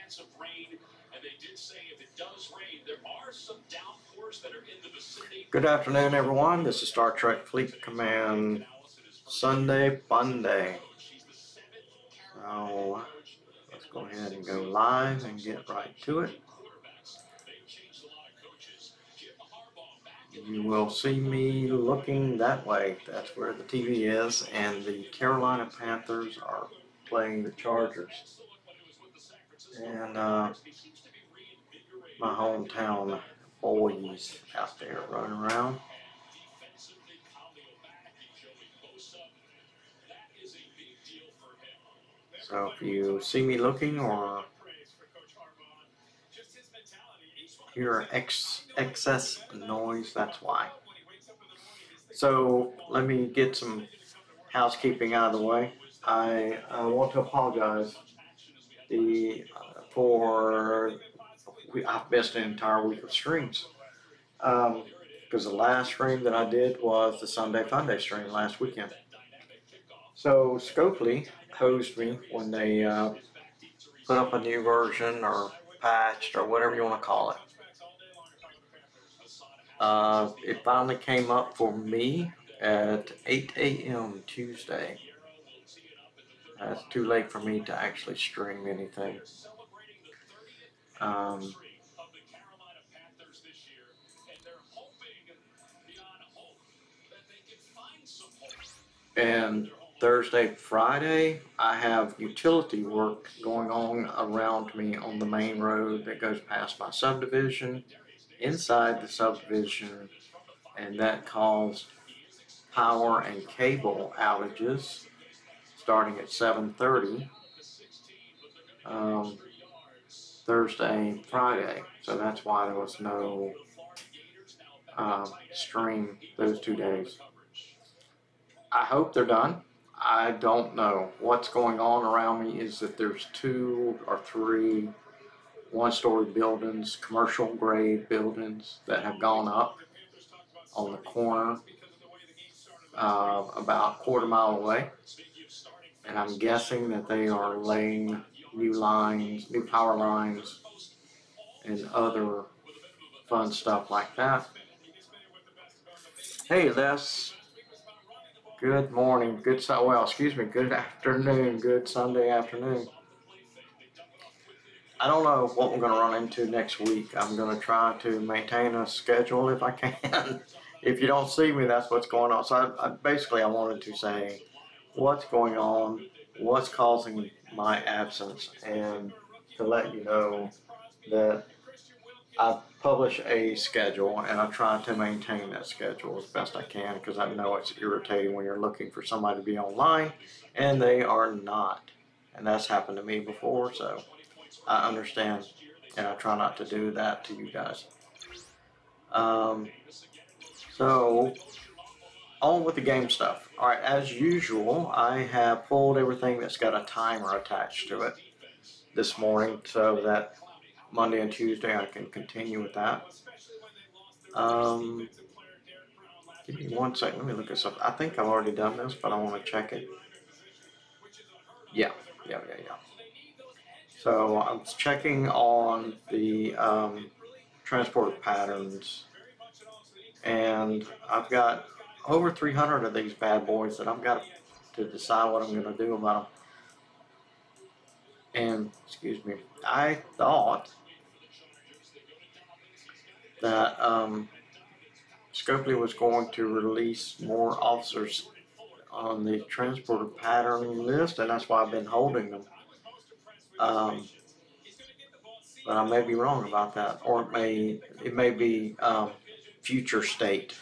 chance of rain, and they did say if it does rain, there are some downpours that are in the vicinity. Good afternoon, everyone. This is Star Trek Fleet Command Sunday Funday. So let's go ahead and go live and get right to it. You will see me looking that way. That's where the TV is, and the Carolina Panthers are playing the Chargers. And my hometown boys out there running around. So if you see me looking or hear excess noise, that's why. So let me get some housekeeping out of the way. I want to apologize I've missed an entire week of streams. Because the last stream that I did was the Sunday Funday stream last weekend. So Scopely hosed me when they put up a new version or patched or whatever you want to call it. It finally came up for me at 8 a.m. Tuesday. That's too late for me to actually stream anything. And Thursday, Friday, I have utility work going on around me on the main road that goes past my subdivision, inside the subdivision, and that caused power and cable outages starting at 7:30 Thursday, Friday. So that's why there was no stream those 2 days. I hope they're done. I don't know. What's going on around me is that there's 2 or 3 one-story buildings, commercial grade buildings that have gone up on the corner about a quarter mile away. And I'm guessing that they are laying new lines, new power lines, and other fun stuff like that. Hey, Les. Good morning, good afternoon, good Sunday afternoon. I don't know what we're going to run into next week. I'm going to try to maintain a schedule if I can. If you don't see me, that's what's going on. So I wanted to say what's going on, what's causing my absence, and to let you know that I publish a schedule and I try to maintain that schedule as best I can, because I know it's irritating when you're looking for somebody to be online and they are not. And that's happened to me before, so I understand, and I try not to do that to you guys. So on with the game stuff. Alright, as usual, I have pulled everything that's got a timer attached to it this morning so that Monday and Tuesday I can continue with that. Give me 1 second, let me look this up. I think I've already done this, but I want to check it. Yeah. So I was checking on the transporter patterns, and I've got over 300 of these bad boys that I've got to decide what I'm going to do about them. And, excuse me, I thought that Scopely was going to release more officers on the transporter patterning list, and that's why I've been holding them. But I may be wrong about that, or it may be future state.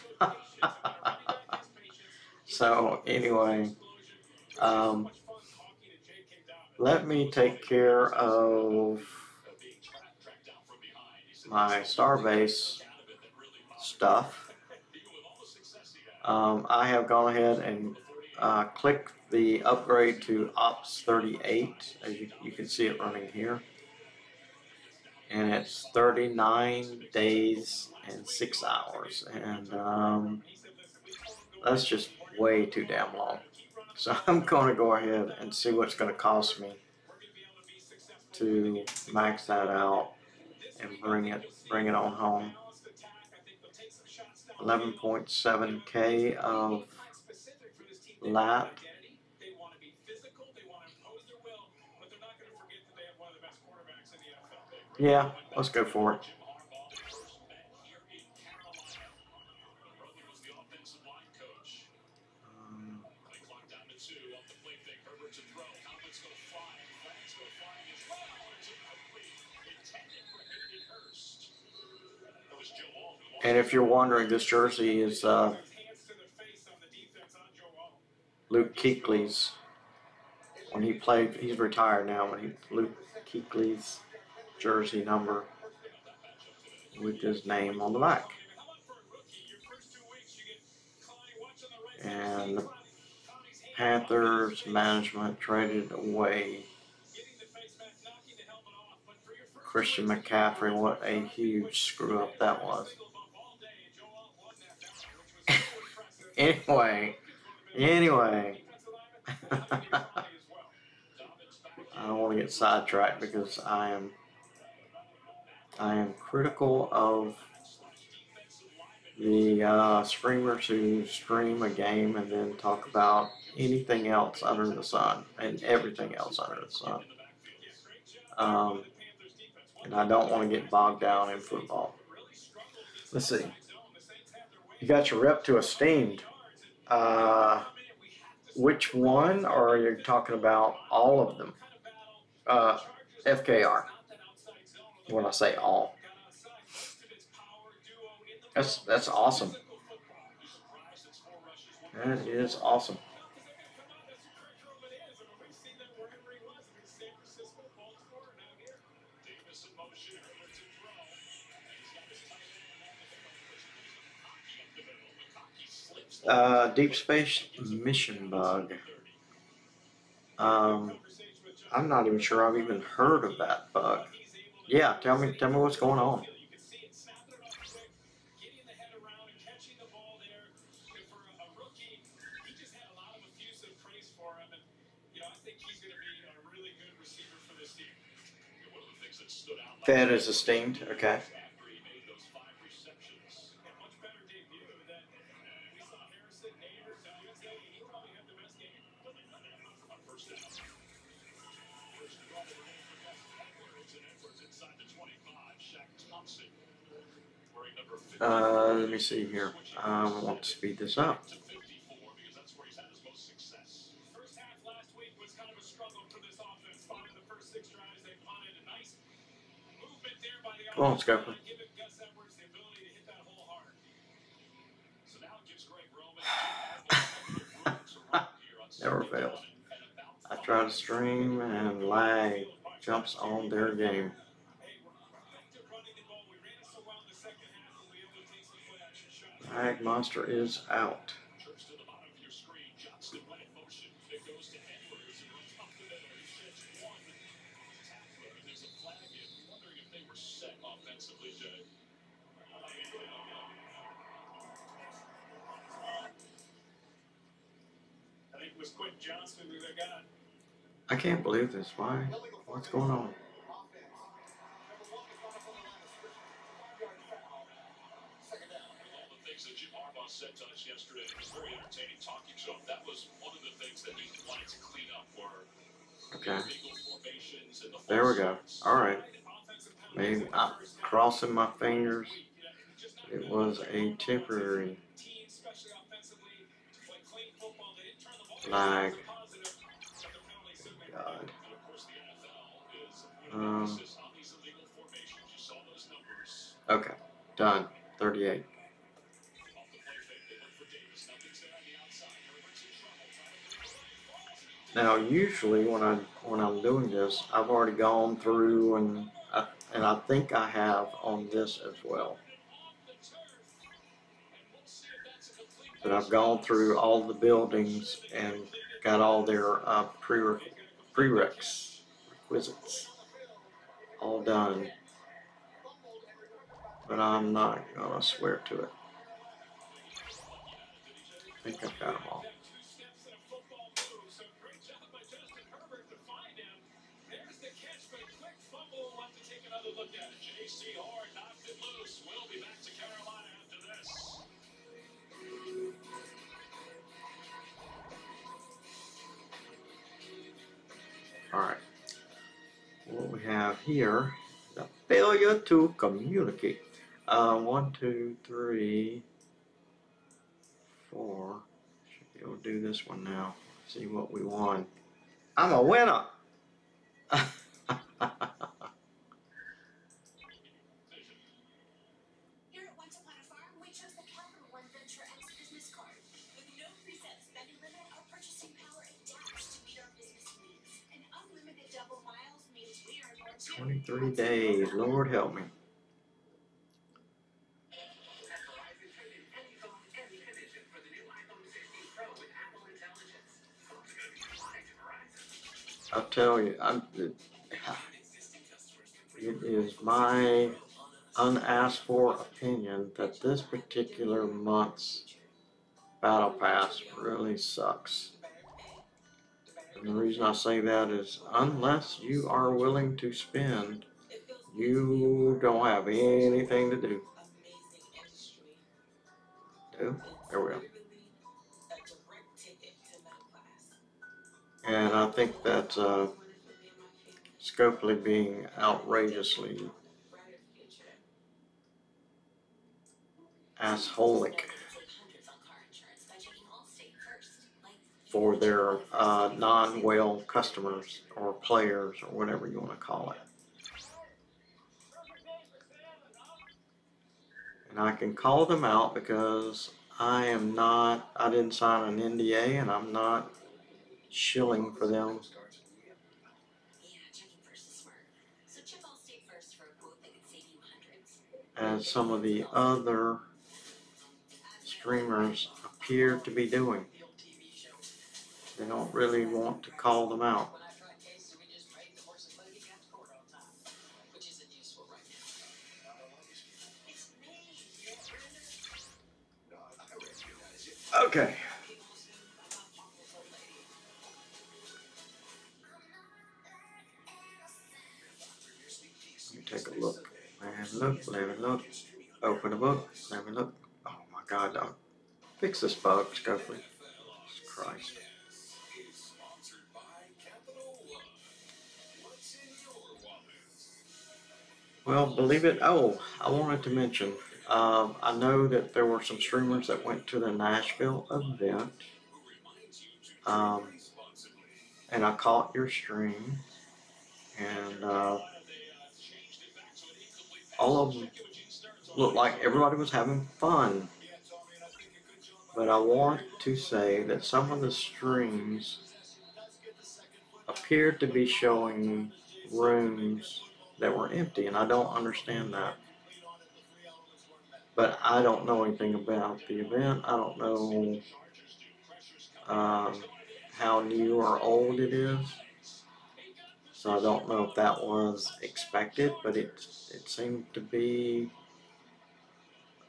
So anyway, let me take care of my Starbase stuff. I have gone ahead and clicked the upgrade to Ops 38, as you can see it running here. And it's 39 days and 6 hours, and that's just way too damn long. So I'm going to go ahead and see what it's going to cost me to max that out and bring it on home. 11.7K of lat. Yeah, let's go for it. And if you're wondering, this jersey is Luke Kuechly's. When he played, he's retired now, but Luke Kuechly's jersey number with his name on the back. And the Panthers management traded away Christian McCaffrey. What a huge screw up that was. Anyway. I don't want to get sidetracked because I am critical of the streamers who stream a game and then talk about anything else under the sun and everything else under the sun. And I don't want to get bogged down in football. Let's see. You got your rep to esteemed. Which one, or are you talking about all of them? FKR. When I say all. That's awesome. That is awesome. Deep Space Mission Bug. I'm not even sure I've even heard of that bug. Yeah, tell me what's going on. Fed is esteemed, okay. Let me see here. I want to speed this up. Come on, Scoper. Never fails. I try to stream and lag jumps on their game. Lag monster is out. I can't believe this. Why? What's going on? Said to us yesterday, it was very entertaining talking to him. That was one of the things that he wanted to clean up were okay. Formations and the there we go. All right. Maybe I'm crossing my fingers. It was a temporary lag. God. Okay. Done. 38. Now, usually when I'm doing this, I've already gone through and I think I have on this as well. But I've gone through all the buildings and got all their requisites all done. But I'm not gonna swear to it. I think I've got them all. another look at it. JCR knocked it loose. We'll be back to Carolina after this. Alright. What we have here is a failure to communicate. 1, 2, 3, 4. Should be able to do this one now. See what we won. I'm a winner! With no preset spending limit, our purchasing power adapts to meet our business needs. And unlimited double miles means we earn more too. 23 days, Lord help me. I'll tell you, it is my unasked for opinion that this particular month's Battle Pass really sucks. And the reason I say that is unless you are willing to spend, you don't have anything to do. There we go. And I think that's Scopely being outrageously assholic for their non-whale customers or players or whatever you want to call it. And I can call them out because I didn't sign an NDA and I'm not shilling for them. As some of the other streamers appear to be doing. They don't really want to call them out. Okay. Let me take a look. Let me look. Open the book. Let me look. Oh my God, dog. Fix this bug, Scopely. Jesus Christ. Well, believe it. Oh, I wanted to mention. I know that there were some streamers that went to the Nashville event. And I caught your stream. And all of them looked like everybody was having fun. But I want to say that some of the streams appeared to be showing rooms that were empty, and I don't understand that. But I don't know anything about the event. I don't know how new or old it is. So I don't know if that was expected, but it seemed to be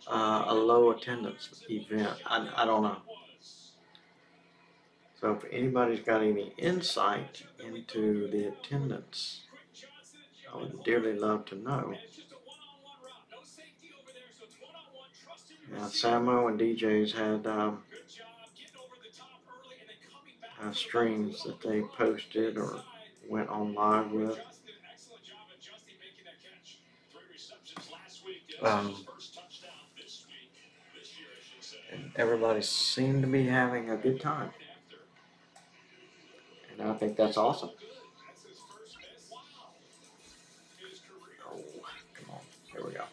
a low attendance event. I don't know. So if anybody's got any insight into the attendance, I would dearly love to know. Yeah, Samo and DJs had streams that they posted or went on live with. And everybody seemed to be having a good time. And I think that's awesome. Oh, come on. Here we go.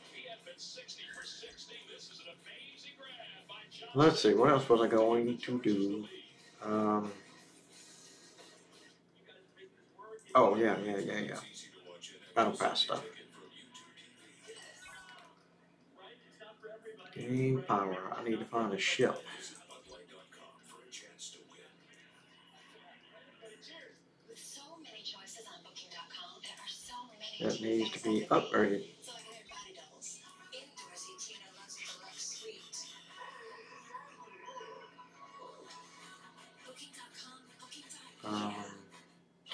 Let's see, what else was I going to do? Oh, yeah. Battlepass stuff. Game power. I need to find a ship. That needs to be upgraded.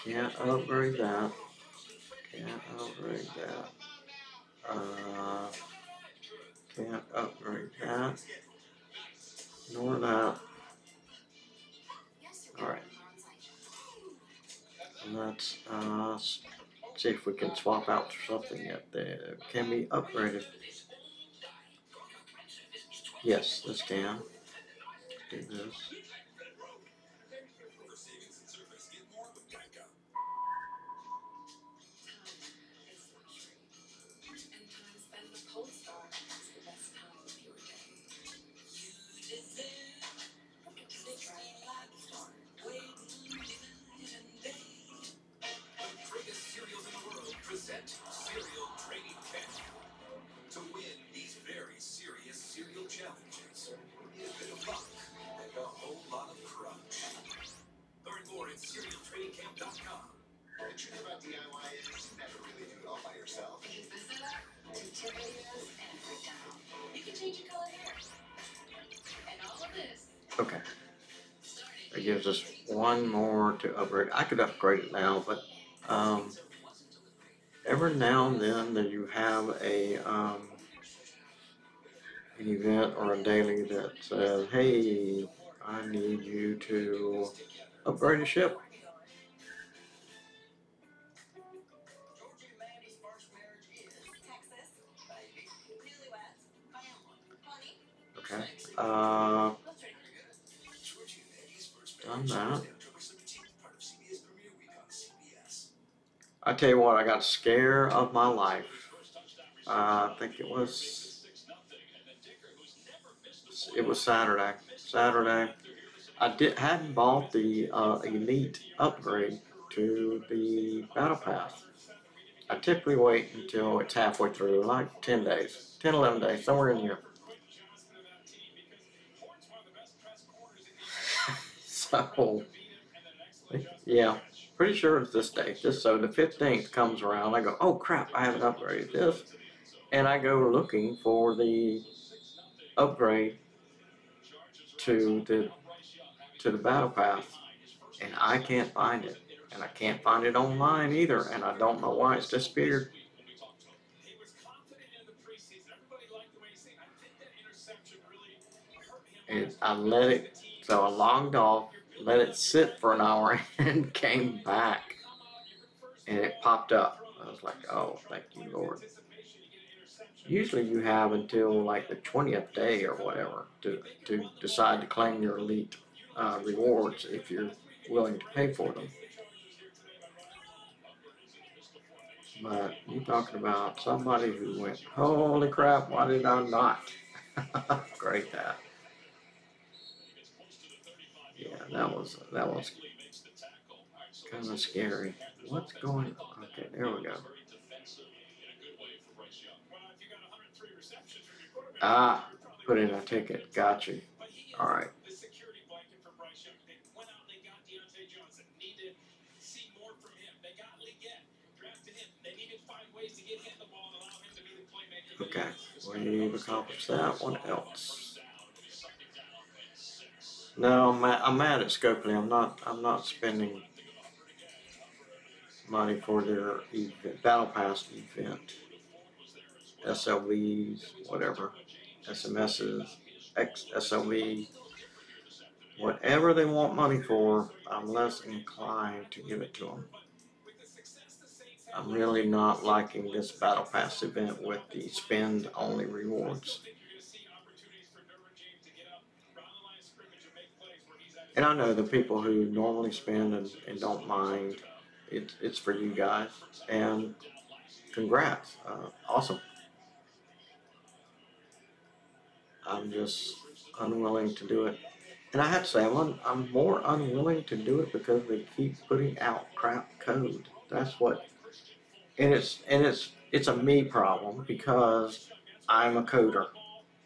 Can't upgrade that. Can't upgrade that. Can't upgrade that. Nor that. Alright. Let's see if we can swap out for something that can be upgraded. Yes, this can. Do this. To win these very serious cereal challenges, a bit of luck and a whole lot of crunch. Learn more at cerealtrainingcamp.com. The truth about DIY is you never really do it all by yourself. You can set up, tip videos, and break down. You can change your color hair. And all of this. Okay. It gives us one more to upgrade. I could upgrade it now, but every now and then that you have an event or a daily that says, hey, I need you to upgrade a ship. Okay. Done that. I tell you what, I got a scare of my life. I think it was Saturday. I hadn't bought the Elite upgrade to the Battlepass. I typically wait until it's halfway through, like 10 days, 10, 11 days, somewhere in here. So, yeah, pretty sure it's this day. So the 15th comes around, I go, oh crap, I haven't upgraded this. And I go looking for the upgrade to the Battlepass, and I can't find it. And I can't find it online either, and I don't know why it's disappeared. And I let it, so I logged off, let it sit for an hour, and came back, and it popped up. I was like, oh, thank you, Lord. Usually you have until like the 20th day or whatever to decide to claim your Elite rewards if you're willing to pay for them. But you're talking about somebody who went, holy crap, why did I not upgrade that? Yeah, that was kind of scary. What's going on? Okay, there we go. Ah, put in a ticket. Got you. All right. Okay, we've accomplished that. What else? No, I'm mad at Scopely. I'm not spending money for their event, Battlepass event, SLVs, whatever, SMSs, SLV, whatever they want money for. I'm less inclined to give it to them. I'm really not liking this Battlepass event with the spend-only rewards. And I know the people who normally spend and don't mind, it's for you guys. And congrats, awesome. I'm just unwilling to do it. And I have to say, I'm more unwilling to do it because they keep putting out crap code. That's what, and it's a me problem because I'm a coder.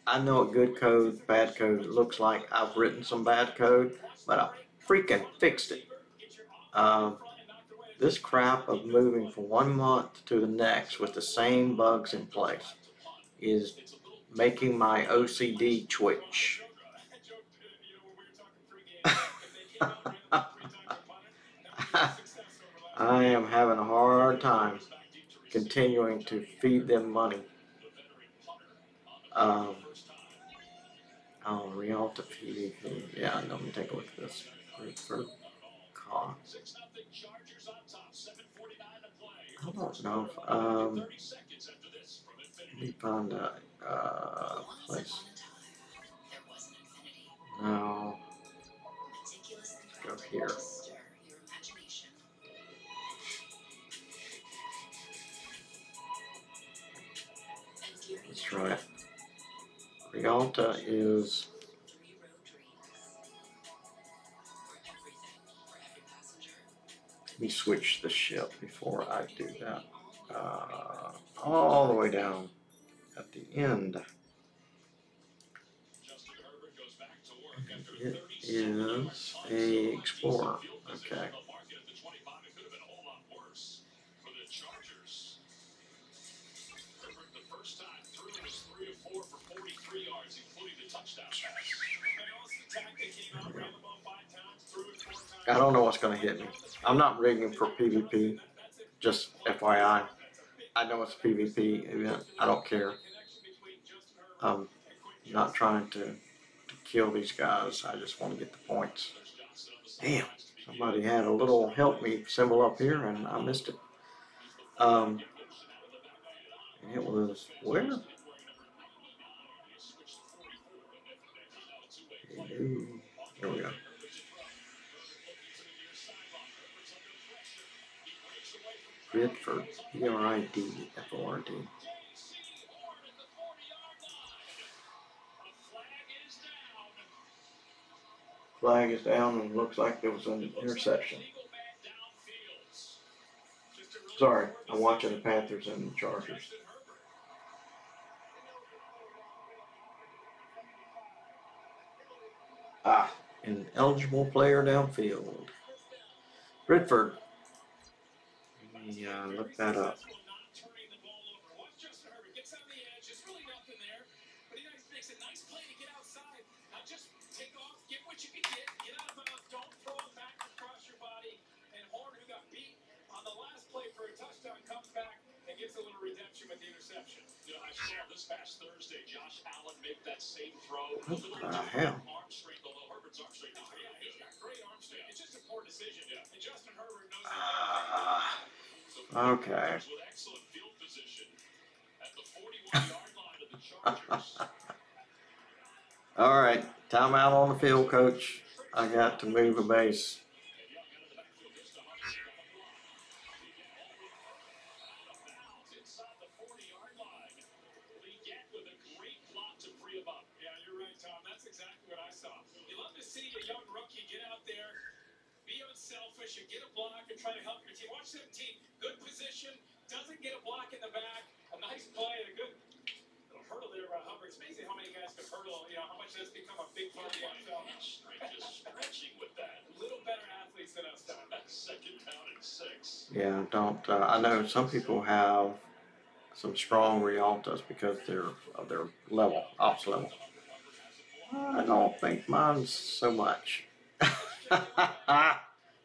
I know what good code, bad code looks like. I've written some bad code, but I freaking fixed it. This crap of moving from 1 month to the next with the same bugs in place is making my OCD twitch. I am having a hard time continuing to feed them money Oh, Rialto PvP. Yeah, let me take a look at this. For car. I don't know if, let me find a, place. No. Let's go here. That's right. Rialto is. Let me switch the ship before I do that. All the way down at the end. It is a Explorer. Okay. I don't know what's going to hit me. I'm not rigging for PvP. Just FYI. I know it's a PvP event. I don't care. I'm not trying to kill these guys. I just want to get the points. Damn. Somebody had a little help me symbol up here and I missed it. And it was where? Here we go. Bidford. B-R-I-D-F-O-R-D. Flag is down and looks like there was an interception. Sorry, I'm watching the Panthers and the Chargers. Ah, an eligible player downfield. Bridford. Let me look that up. Gets a little redemption with the interception. You know, I saw this past Thursday, Josh Allen make that same throw. What the hell? Arm strength, although Herbert's arm strength. Oh, yeah, he's got great arm strength. It's just a poor decision. Yeah. And Justin Herbert knows Okay. with excellent field position at the 41-yard line of the Chargers. All right, timeout on the field, coach. I got to move a base. Selfish and get a block and try to help your team. Watch 17, good position, doesn't get a block in the back, a nice play and a good little hurdle there by Hubbard. It's amazing how many guys can hurdle, you know, how much that's become a big part of the NFL. Just stretching with that. A little better athletes than us, Tom. Second down and 6. Yeah, don't, I know some people have some strong Rialtos because they're of their level, ops level. I don't think mine's so much.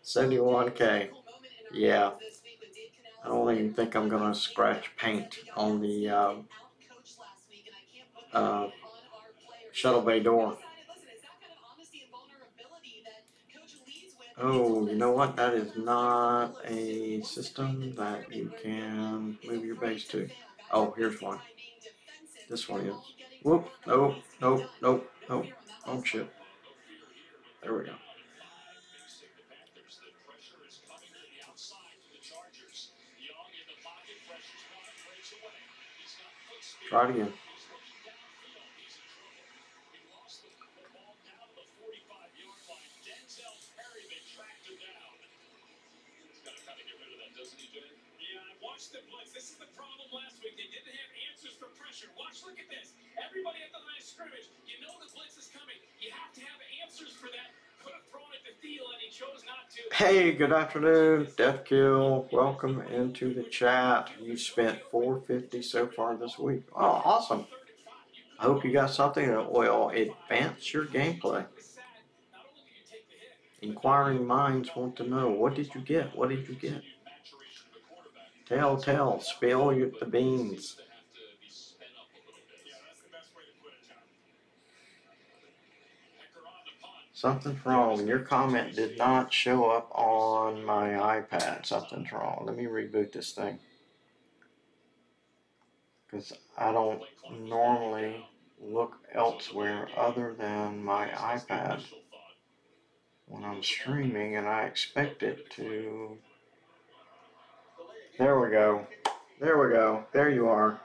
71K. Yeah. I don't even think I'm gonna scratch paint on the shuttle bay door. Oh, you know what? That is not a system that you can move your base to. Oh, here's one. This one is. Whoop. Nope. Nope. Nope. Nope. Oh, shit. There we go. Try it again. The blitz. This is the problem last week. They didn't have answers for pressure. Watch, look at this. Everybody at the line of scrimmage. You know the blitz is coming. You have to have answers for that. Could have thrown it to Thiel, and he chose not to. Hey, good afternoon, Death Kill. Welcome into the chat. You spent $450 so far this week. Oh, awesome. I hope you got something that will advance your gameplay. Inquiring minds want to know, what did you get? What did you get? Tell, spill the beans. Something's wrong. Your comment did not show up on my iPad. Something's wrong. Let me reboot this thing. Because I don't normally look elsewhere other than my iPad when I'm streaming, and I expect it to. There we go. There we go. There you are.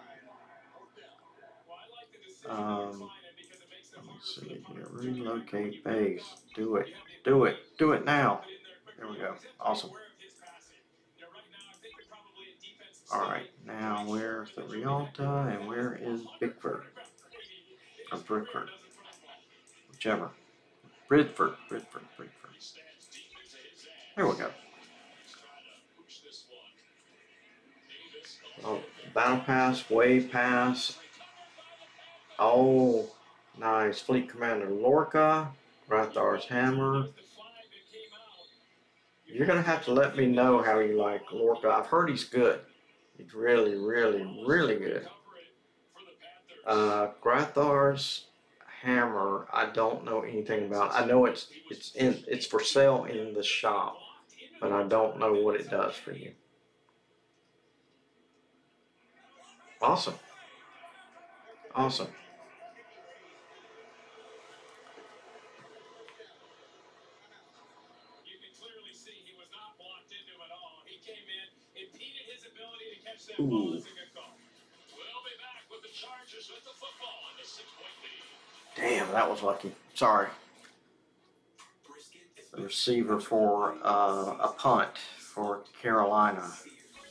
Let's see here. Relocate base. Do it. Do it. Do it now. There we go. Awesome. Alright, now where's the Rialta and where is Bickford? Or Brickford? Whichever. Bridford. There we go. Oh, Battlepass, Wave Pass. Oh, nice. Fleet Commander Lorca, Rathar's Hammer. You're going to have to let me know how you like Lorca. I've heard he's good. He's really, really, really good. Grathar's Hammer, I don't know anything about. I know it's for sale in the shop, but I don't know what it does for you. Awesome. Awesome. Ooh. Damn, that was lucky. Sorry. The receiver for a punt for Carolina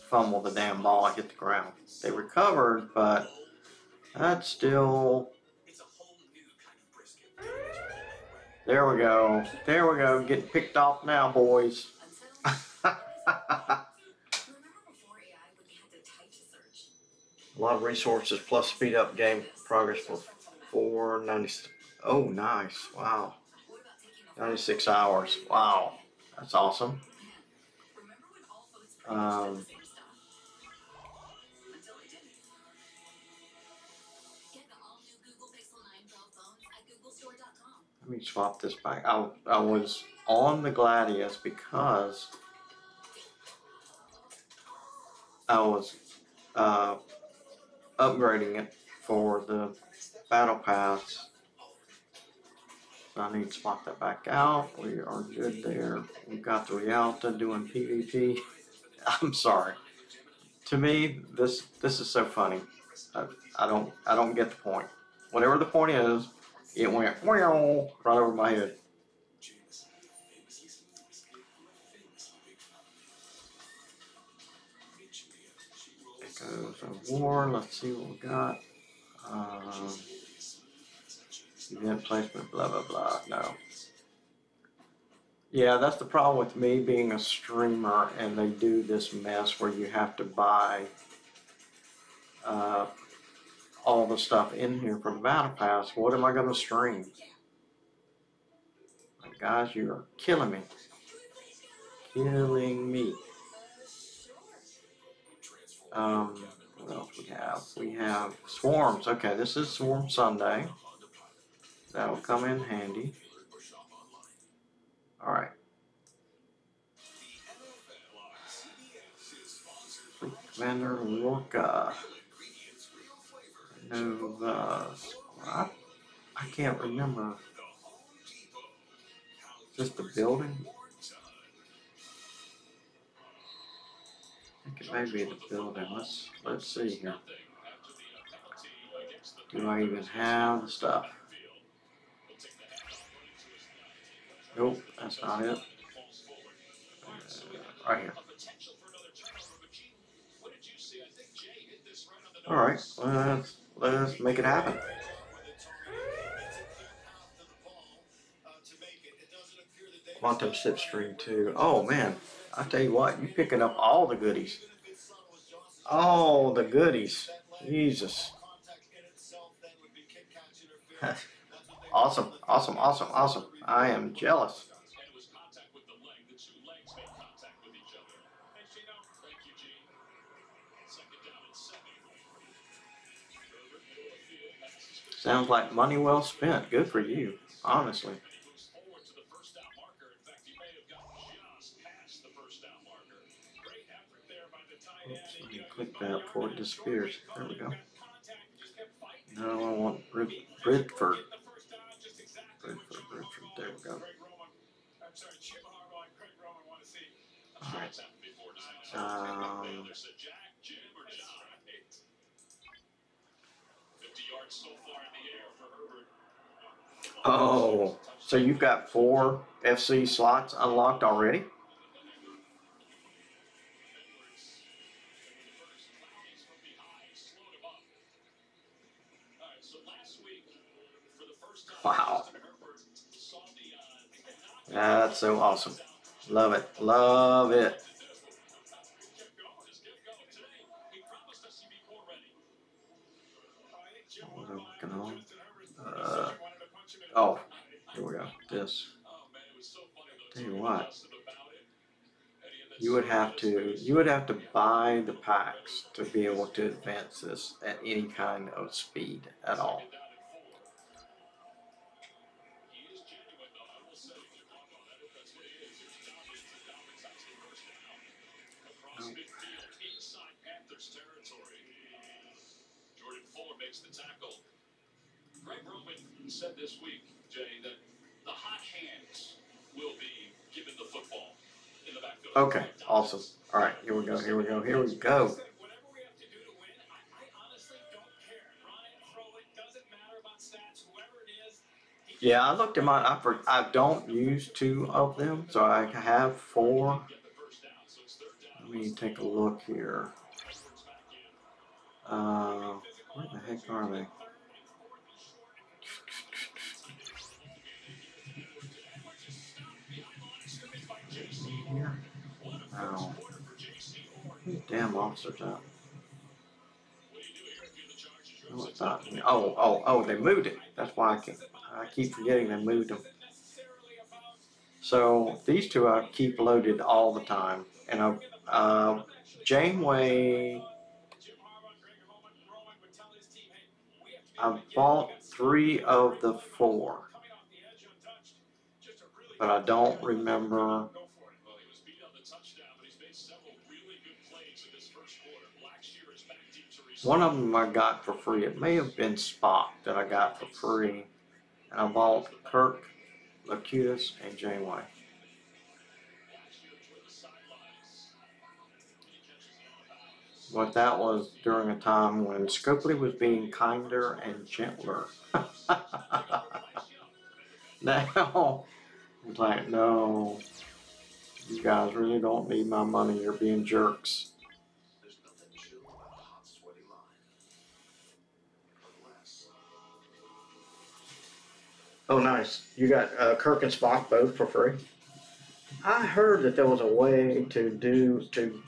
fumbled the damn ball and hit the ground. They recovered, but that's still. There we go. There we go. Getting picked off now, boys. A lot of resources plus speed up game progress for 490. Oh, nice. Wow. 96 hours. Wow. That's awesome. Let me swap this back. I was on the Gladius because I was upgrading it for the Battle Pass. So I need to swap that back out. We are good there. We've got the Rialta doing PvP. I'm sorry. To me, this is so funny. I don't get the point. Whatever the point is, it went right over my head. Echoes of War. Let's see what we got. Event placement, blah, blah, blah. No. Yeah, that's the problem with me being a streamer, and they do this mess where you have to buy all the stuff in here for the Battle Pass. What am I going to stream? Like, guys, you are killing me. Killing me. What else we have? We have Swarms. Okay, this is Swarm Sunday. That'll come in handy. Alright. Commander Lorca. Nova. I can't remember. Is this the building? I think it may be the building. Let's see here. Do I even have the stuff? Nope, that's not it. Right here. Alright, let's make it happen. Quantum Slipstream 2. Oh man, I tell you what, you picking up all the goodies. All the goodies. Jesus. Awesome, awesome, awesome, awesome. I am jealous. Sounds like money well spent. Good for you, honestly. Oops, let me click that before it disappears. There we go. No, I want Bridford. There we go. Alright. Oh, so you've got 4 FC slots unlocked already? Wow. That's so awesome. Love it. Love it. What am I working on? Oh, here we go. This. Tell you what. You would have to buy the packs to be able to advance this at any kind of speed at all. Said this week, Jay, that the hot hands will be given the football in the backfield. Okay, awesome. All right, here we go, here we go, here we go. Whatever we have to do to win, I honestly don't care. Run it, throw it, doesn't matter about stats, whoever it is. Yeah, I looked at mine. I don't use 2 of them, so I have 4. Let me take a look here. Where the heck are they? Here? Oh. Damn officers out. No, it's not. Oh, they moved it. That's why I keep forgetting they moved them. So these 2 I keep loaded all the time. And Janeway, I bought 3 of the 4. But I don't remember. One of them I got for free. It may have been Spock that I got for free. And I bought Kirk, Locutus, and Janeway. But that was during a time when Scopely was being kinder and gentler. Now, it's like, no, you guys really don't need my money. You're being jerks. Oh, nice. You got Kirk and Spock both for free? I heard that there was a way to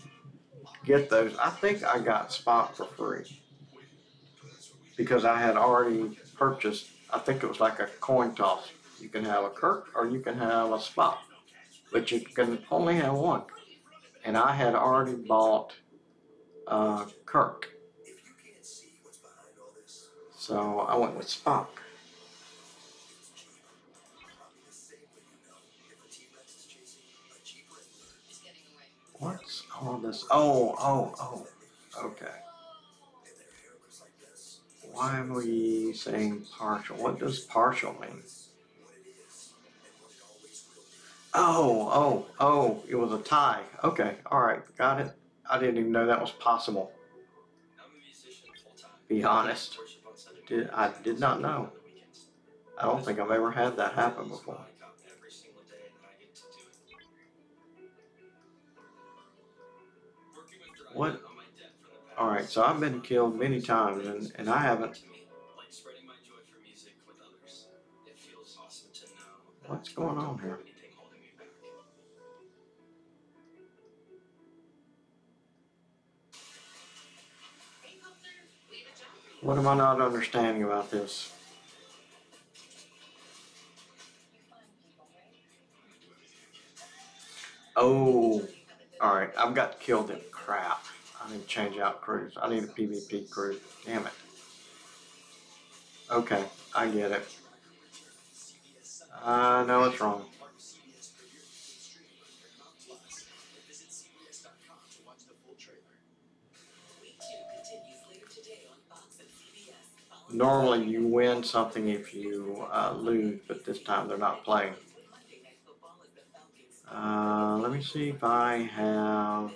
get those. I think I got Spock for free because I had already purchased, I think it was like a coin toss. You can have a Kirk or you can have a Spock, but you can only have one. And I had already bought Kirk. So I went with Spock. What's all this? Oh, okay. Why am we saying partial? What does partial mean? Oh, it was a tie. Okay, alright, got it. I didn't even know that was possible. Be honest. I did not know. I don't think I've ever had that happen before. What? Alright, so I've been killed many times and I haven't. What's going on here? What am I not understanding about this? Oh, alright, I've got killed in crap. I need to change out crews. I need a PvP crew. Damn it. Okay, I get it. I know it's wrong. Normally you win something if you lose, but this time they're not playing. Let me see if I have.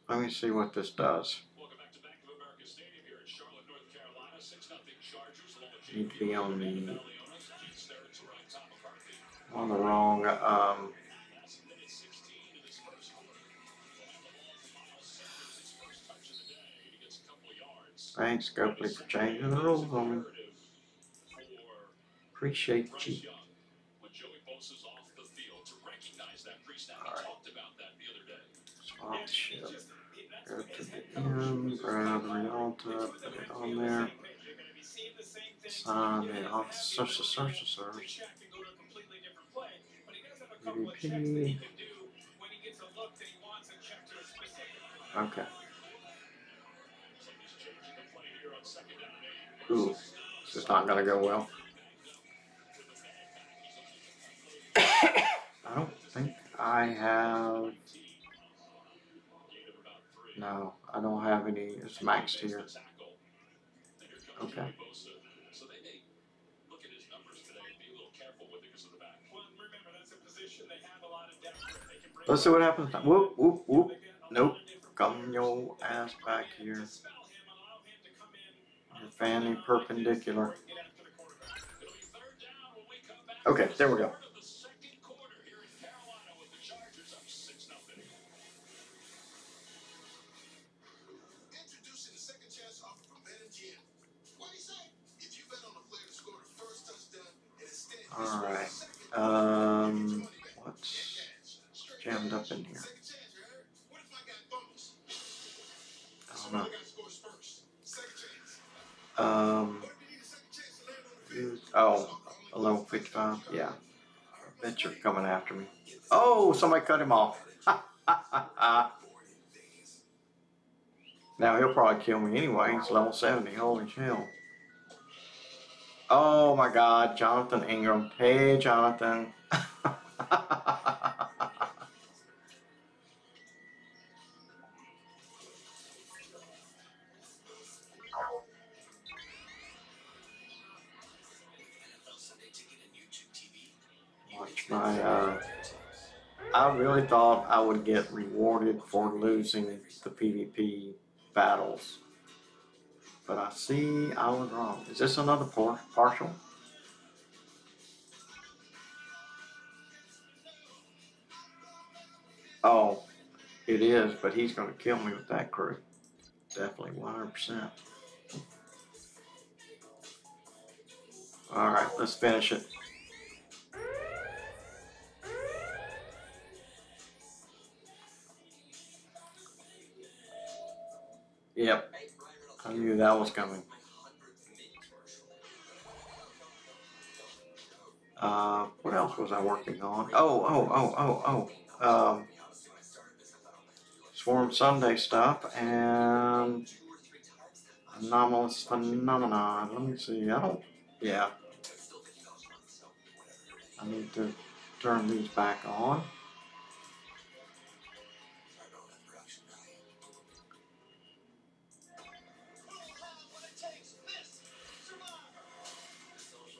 Let me see what this does. Need to be on the wrong. Thanks, Copley, for changing the rules on me. Appreciate you. Alright. Swap ship. Go to the end, grab the Rialta, put it on there. Sign the officer, search. EVP. Okay. Ooh, this is not gonna go well. I don't think I have. No, I don't have any. It's maxed here. Okay. Let's see what happens. Whoop, whoop, whoop. Nope. Come your ass back here. Your fanny perpendicular. Okay, there we go. Alright. What's jammed up in here? I don't know. Oh, 11:55. Yeah. I bet you're coming after me. Oh, somebody cut him off. Now he'll probably kill me anyway. It's level 70. Holy hell. Oh my God, Jonathan Ingram. Hey, Jonathan. Watch my, I really thought I would get rewarded for losing the PvP battles. But I see I was wrong. Is this another partial? Oh, it is, but he's going to kill me with that crew. Definitely 100%. Alright, let's finish it. Yep, I knew that was coming. What else was I working on? Swarm Sunday stuff and anomalous phenomenon. Let me see. Yeah. I need to turn these back on.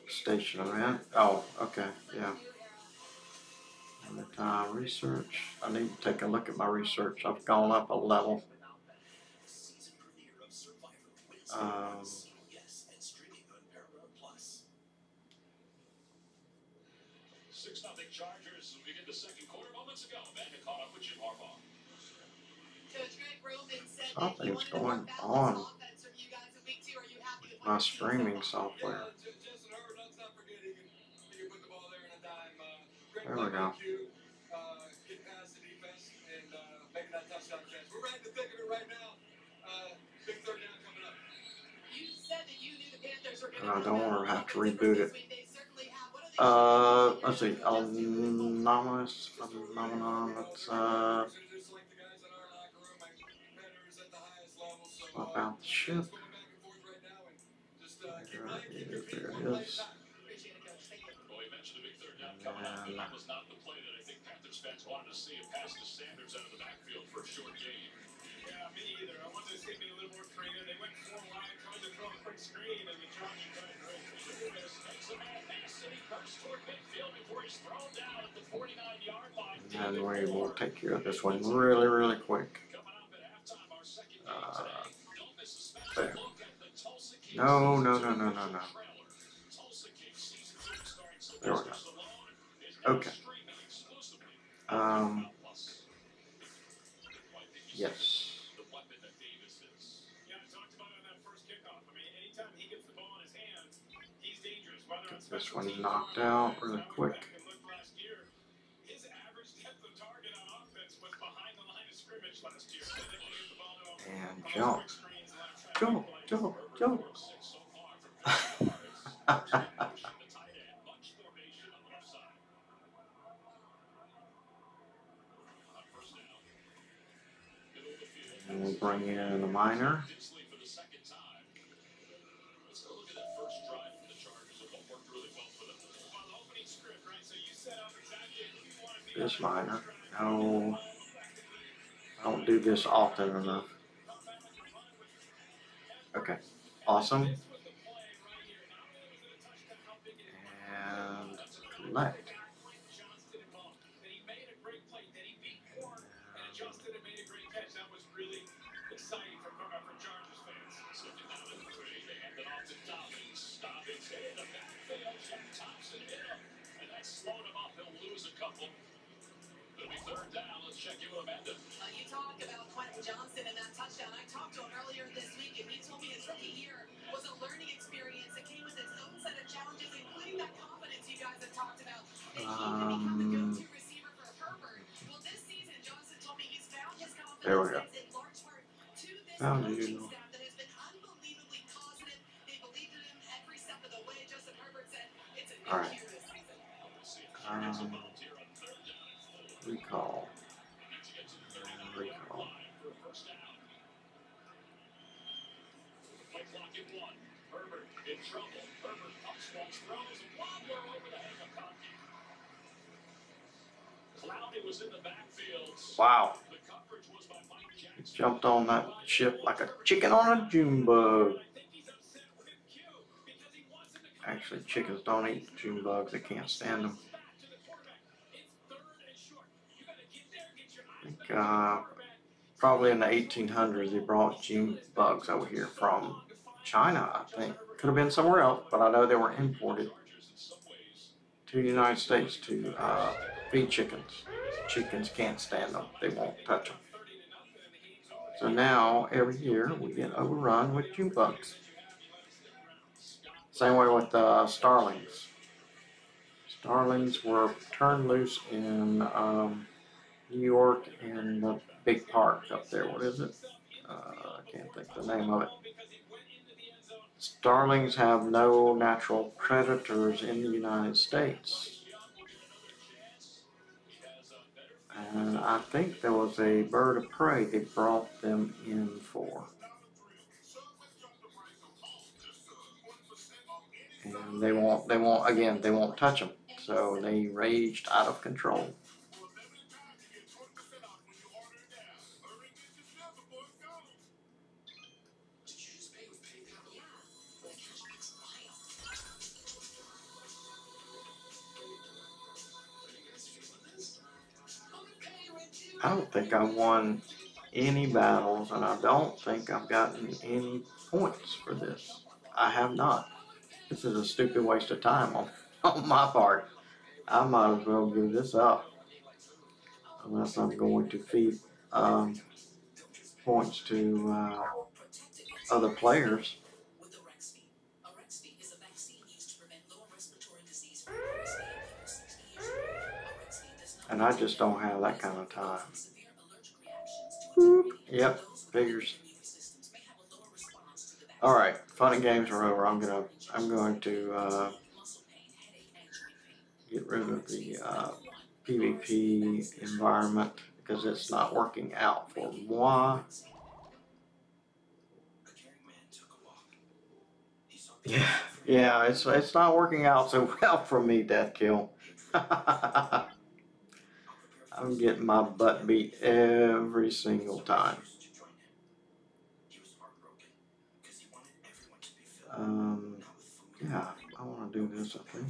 Station event. Oh, okay, yeah. Research. I need to take a look at my research. I've gone up a level. Something's going on with my streaming software. There we go. I don't want to have to reboot it. Let's see. Anomalous phenomenon. Let's swap out the ship. There it is. And Chargers fans wanted to see him pass the Sanders out of the backfield for a short game. Yeah, me either. I wanted to see me a little more creative. They went 4 wide, tried to throw a quick screen, and the Chargers got it great. Makes a man miss, and he bursts toward midfield before he's thrown down at the 49-yard line. And we will take care of this one really, really quick. Coming up at halftime, our second game today. Don't miss a special There. look at the Tulsa King No, season no, two no, no, no, official no. trailer. Tulsa King season 2 starring There we Sylvester go. Stallone is now Okay. streaming exclusively on Plus. Yes. The weapon that Davis is. Yeah, I talked about it on that first kickoff. I mean, anytime he gets the ball in his hand, he's dangerous. Whether on Get this special one teams knocked or out offense. really I went quick. back and looked last year. His average depth of target on offense was behind the line of scrimmage last year. They didn't get the ball to him. And On those jump. quick screens, a lot of traffic Jump, plays. jump, jump. So far from 50 yards. Pushing the tight end. Bunch formation on the left side. On first down. Middle of the field. And we'll bring in a minor. Dinsley for the second time. Let's go look at that first drive for the Chargers and what worked really well for them. On the opening script, right? So you set up exactly who you want to be. This minor. No, I don't do this often enough. Okay, awesome. And collect. He made a great play. Then he beat Borg and adjusted and made a great catch. That was really exciting for Chargers fans. Second down and 3. They hand it off to Dobbins. Dobbins hit the backfield. Jack Thompson hit him. And that slowed him up. He'll lose a couple. It'll be third down. Let's check in with Amanda. You talk about Quentin Johnson and that touchdown. I talked to him earlier this week, and he told me his rookie year was a learning experience that came with its own set of challenges, including that confidence you guys have talked about. And he can become the go-to receiver for Herbert. Well, this season, Johnson told me he's found his confidence There we go. thanks in large part to this Found coaching you. staff that has been unbelievably positive. They believed in him every step of the way. Justin Herbert said it's a new All right. year this season. Recall. Recall. Play clock at 1. Herbert in trouble. Herbert pumps, walks, throws, and wobbler over the head of McConkey. Clowney was in the backfield. Wow. The coverage was by Mike Jackson. Jumped on that ship like a chicken on a June bug. Actually, chickens don't eat June bugs. They can't stand them. I think probably in the 1800s they brought June bugs over here from China, I think. Could have been somewhere else, but I know they were imported to the United States to feed chickens. Chickens can't stand them. They won't touch them. So now, every year, we get overrun with June bugs. Same way with starlings. Starlings were turned loose in New York in the big park up there. What is it? I can't think of the name of it. Starlings have no natural predators in the United States. And I think there was a bird of prey they brought them in for. And they won't touch them. So they raged out of control. I don't think I won any battles, and I don't think I've gotten any points for this. I have not. This is a stupid waste of time on my part. I might as well give this up. Unless I'm going to feed points to other players. And I just don't have that kind of time. Boop. Yep, figures. Alright, fun and games are over. I'm going to get rid of the PvP environment because it's not working out for moi. Yeah, it's not working out so well for me, Death Kill. I'm getting my butt beat every single time. Yeah, I want to do this, I think.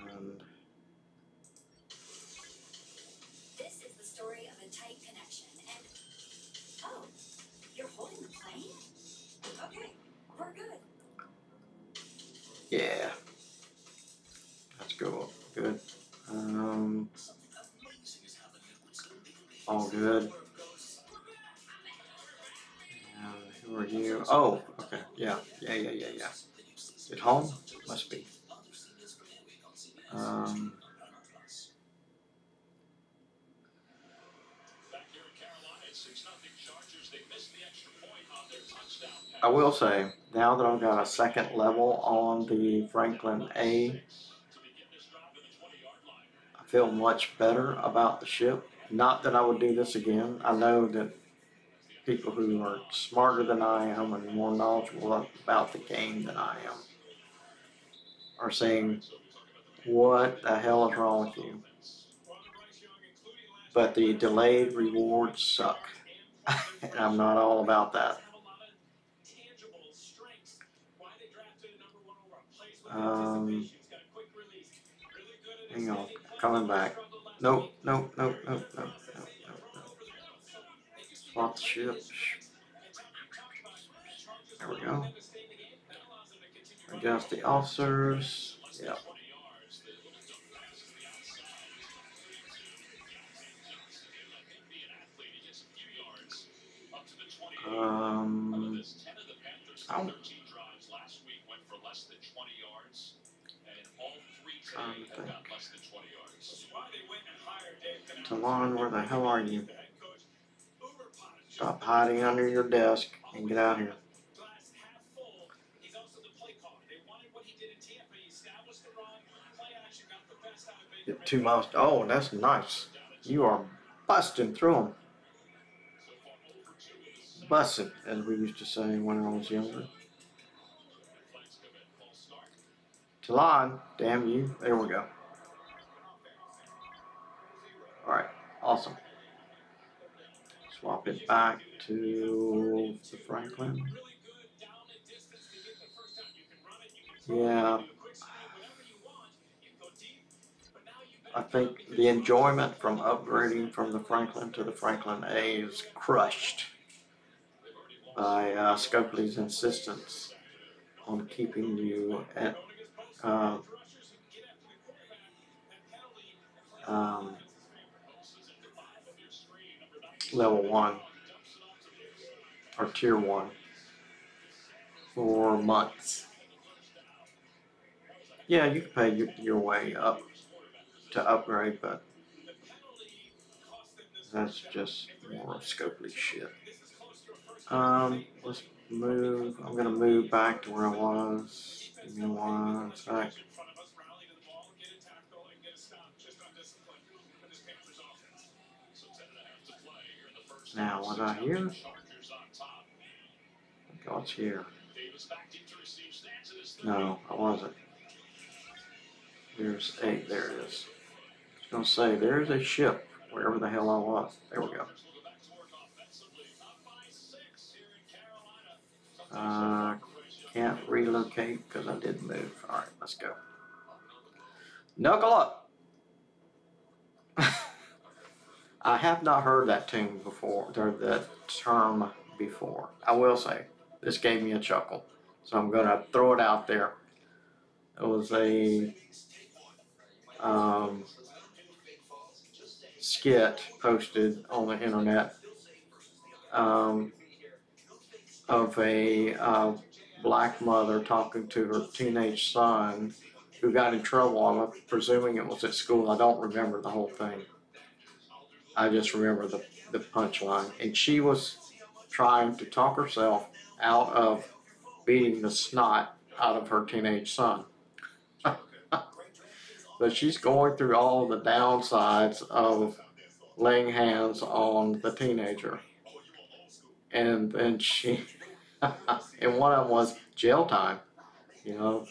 And This is the story of a tight connection and oh, you're holding the plane? Okay, we're good. yeah, that's good. Good. All good. And who are you? Oh, okay. Yeah. At home? Must be. I will say, now that I've got a second level on the Franklin A, I feel much better about the ship. Not that I would do this again. I know that people who are smarter than I am and more knowledgeable about the game than I am are saying, what the hell is wrong with you? But the delayed rewards suck. And I'm not all about that. Hang on, coming back. Nope. Swap the ship. There we go. Adjust the officers. Yep. Talon, where the hell are you? Stop hiding under your desk and get out here. Get 2 miles. Oh, that's nice. You are busting through them. Busting, as we used to say when I was younger. Talon, damn you. There we go. Alright, awesome. Swap it back to the Franklin. Yeah. I think the enjoyment from upgrading from the Franklin to the Franklin A is crushed by Scopely's insistence on keeping you at level 1 or tier 1 for months. Yeah, you can pay your way up to upgrade, but that's just more Scopely shit. Let's move. I'm gonna move back to where I was. Give me 1 sec. Now, was I here? God's here. No, I wasn't. There's 8. There it is. I was gonna say there's a ship wherever the hell I was. There we go. Can't relocate because I did move. Alright, let's go. Knuckle up! I have not heard that tune before, or that term before. I will say, this gave me a chuckle. So I'm going to throw it out there. It was a skit posted on the internet of a black mother talking to her teenage son who got in trouble. I'm presuming it was at school. I don't remember the whole thing. I just remember the punchline. And she was trying to talk herself out of beating the snot out of her teenage son. But she's going through all the downsides of laying hands on the teenager. And then she, and one of them was jail time. you know.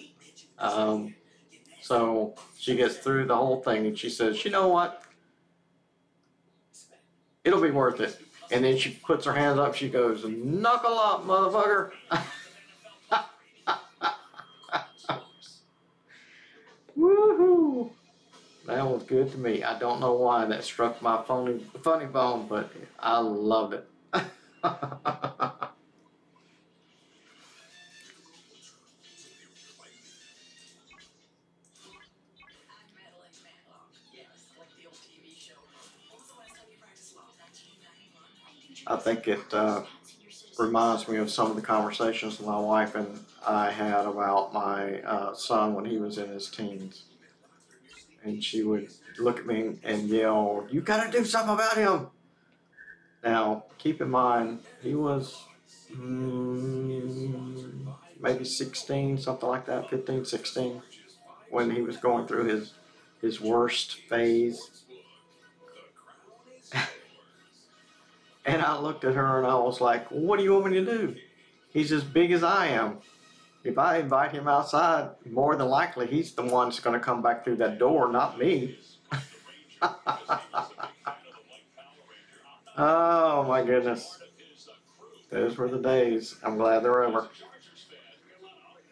So she gets through the whole thing and she says, you know what? It'll be worth it. And then she puts her hands up. She goes, knuckle up, motherfucker. Woohoo! That was good to me. I don't know why that struck my funny bone, but I loved it. I think it reminds me of some of the conversations my wife and I had about my son when he was in his teens. And she would look at me and yell, "You gotta do something about him!" Now, keep in mind, he was maybe 16, something like that, 15, 16, when he was going through his worst phase. And I looked at her and I was like, what do you want me to do? He's as big as I am. If I invite him outside, more than likely he's the one that's going to come back through that door, not me. Oh my goodness. Those were the days. I'm glad they're over.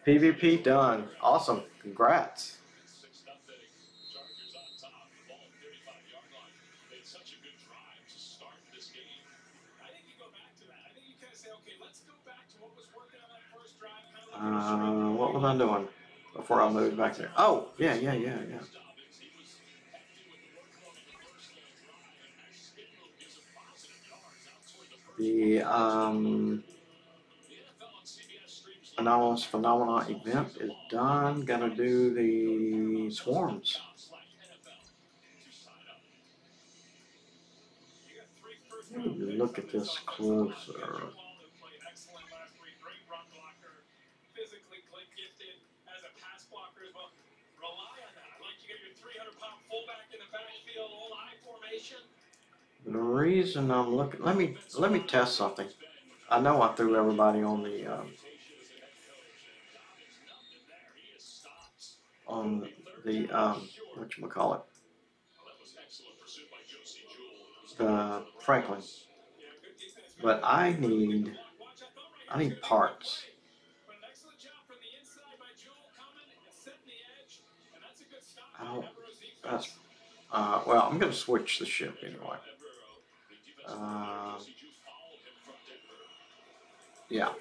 PvP done. Awesome. Congrats. What was I doing before I moved back there? Oh, yeah. The anomalous phenomena event is done. Gonna do the swarms. Look at this closer. The reason I'm looking, let me test something. I know I threw everybody on the whatchamacallit, the Franklin, but I need parts. I don't. That's well, I'm gonna switch the ship anyway. Yeah,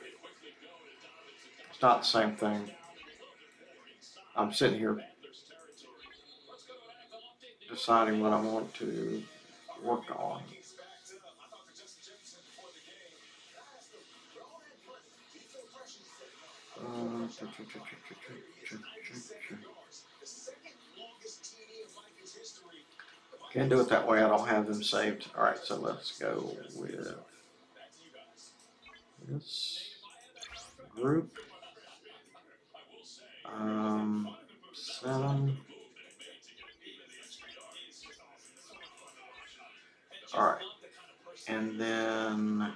it's not the same thing. I'm sitting here deciding what I want to work on. Can't do it that way. I don't have them saved. All right, so let's go with this group. 7. All right, and then 9.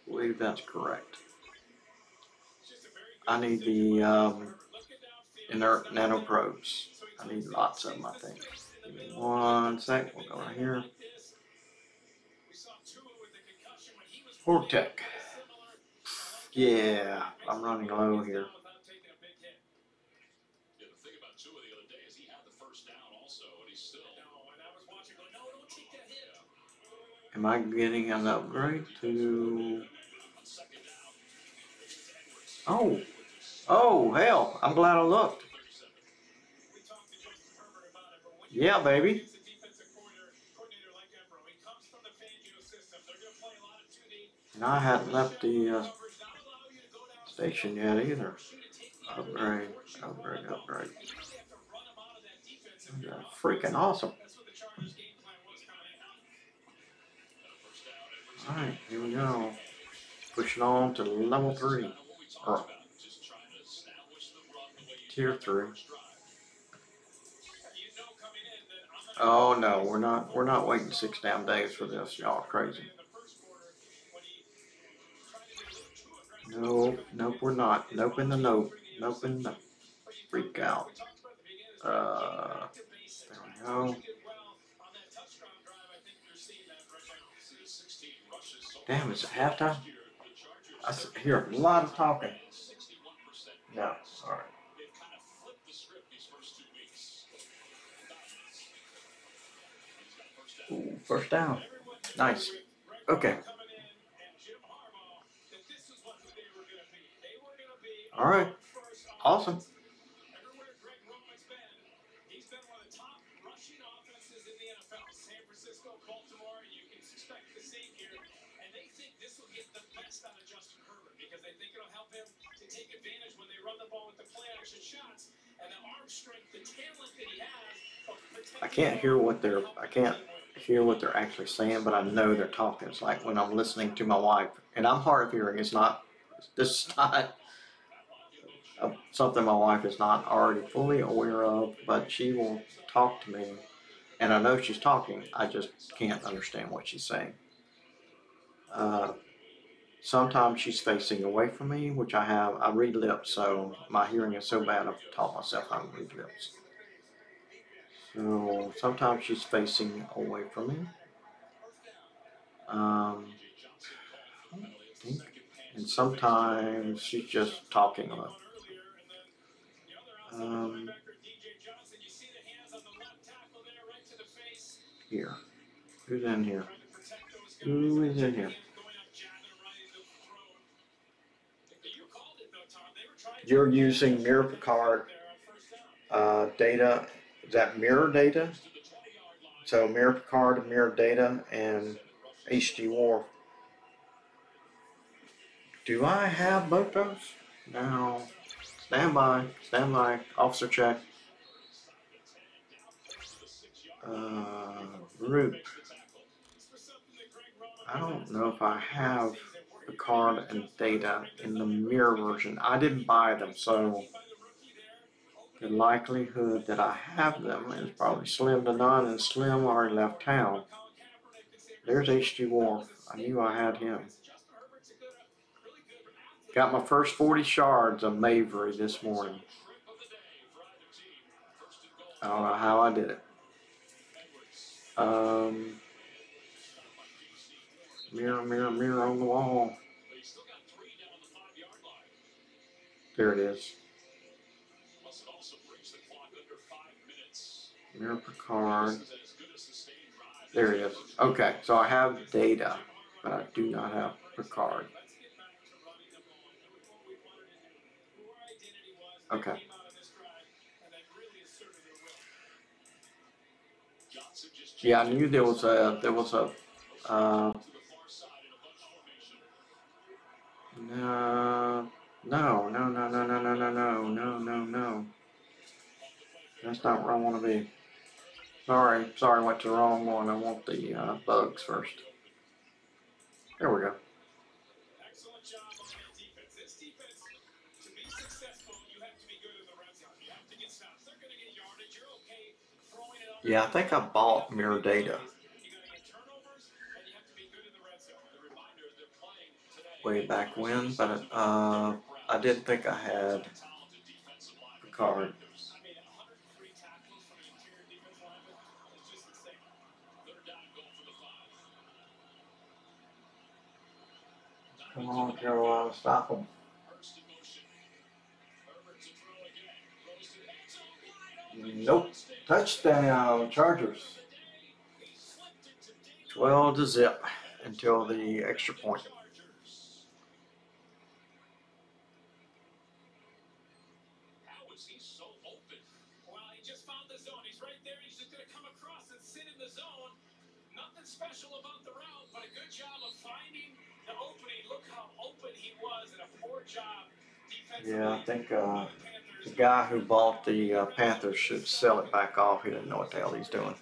I believe that's correct. I need the inert nanoprobes. I need lots of them, I think. Give me 1 sec. We'll go right here. Vortec. Yeah, I'm running low here. Am I getting an upgrade to... Oh, hell, I'm glad I looked. Yeah, baby. And I hadn't left the station yet either. Upgrade. Freaking awesome. Alright, here we go. Pushing on to level 3. Or tier 3. Oh no, we're not waiting 6 damn days for this. Y'all are crazy. Nope, nope, we're not. Nope in the nope. Nope in the freak out. There we go. Damn, is it halftime? I hear a lot of talking. No, alright. Ooh, first down. Nice. Okay. Alright. Awesome. He's been one of the top rushing offenses in the NFL. San Francisco, Baltimore, you can expect the same here. And they think this will get the best out of Justin Herbert because they think it'll help him to take advantage when they run the ball with the play action shots and the arm strength, the talent that he has. I can't hear what they're actually saying, but I know they're talking. It's like when I'm listening to my wife, and I'm hard of hearing. This is not something my wife is not already fully aware of, but she will talk to me, and I know she's talking. I just can't understand what she's saying. Sometimes she's facing away from me, which I read lips, so my hearing is so bad I've taught myself how to read lips. So sometimes she's facing away from me. I think. And sometimes she's just talking a lot. Here. Who's in here? Who is in here? You're using Mirror Picard data. Is that mirror data? So Mirror Picard, Mirror Data, and HD War. Do I have both those? No. Stand by. Stand by. Officer check. Group. I don't know if I have Picard and Data in the mirror version. I didn't buy them, so the likelihood that I have them is probably slim to none, and Slim already left town. There's HD War. I knew I had him. Got my first 40 shards of Mavery this morning. I don't know how I did it. Mirror, mirror, mirror on the wall. There it is. Mirror Picard. There it is. Okay, so I have Data, but I do not have Picard. Okay. Yeah, I knew there was a no. That's not where I want to be. Sorry, went to the wrong one. I want the bugs first. There we go. Excellent job on that defense. This defense, to be successful, you have to be good in the red zone. You have to get stops. They're going to get yardage. You're okay throwing it up. Yeah, I think I bought Mirror Data. You got to get turnovers, and you have to be good in the red zone. The reminder they're playing today. Way back when, but I didn't think I had Picard. Come on, Carolina, stop them. Nope. Touchdown, Chargers. 12-0 until the extra point. How is he so open? Well, he just found the zone. He's right there. He's just going to come across and sit in the zone. Nothing special about the route, but a good job of finding the opening. Look how open he was, and a poor job defensively. Yeah, I think the guy who bought the Panthers should sell it back off. He doesn't know what the hell he's doing.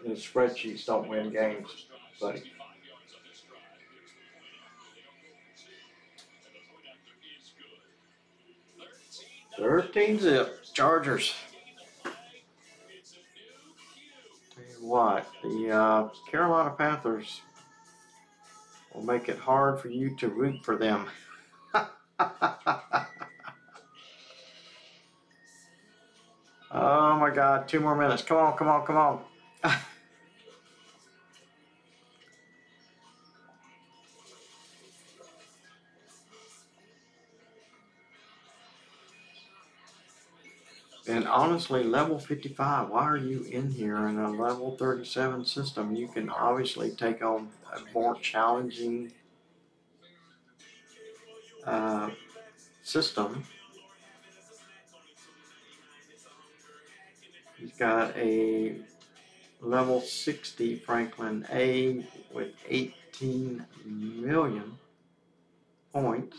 The spreadsheets don't win games, buddy. 13-zip Chargers. Tell you what, the Carolina Panthers will make it hard for you to root for them. Oh my God, 2 more minutes. Come on, come on, come on. And honestly, level 55, why are you in here in a level 37 system? You can obviously take on a more challenging system. He's got a level 60 Franklin A with 18 million points,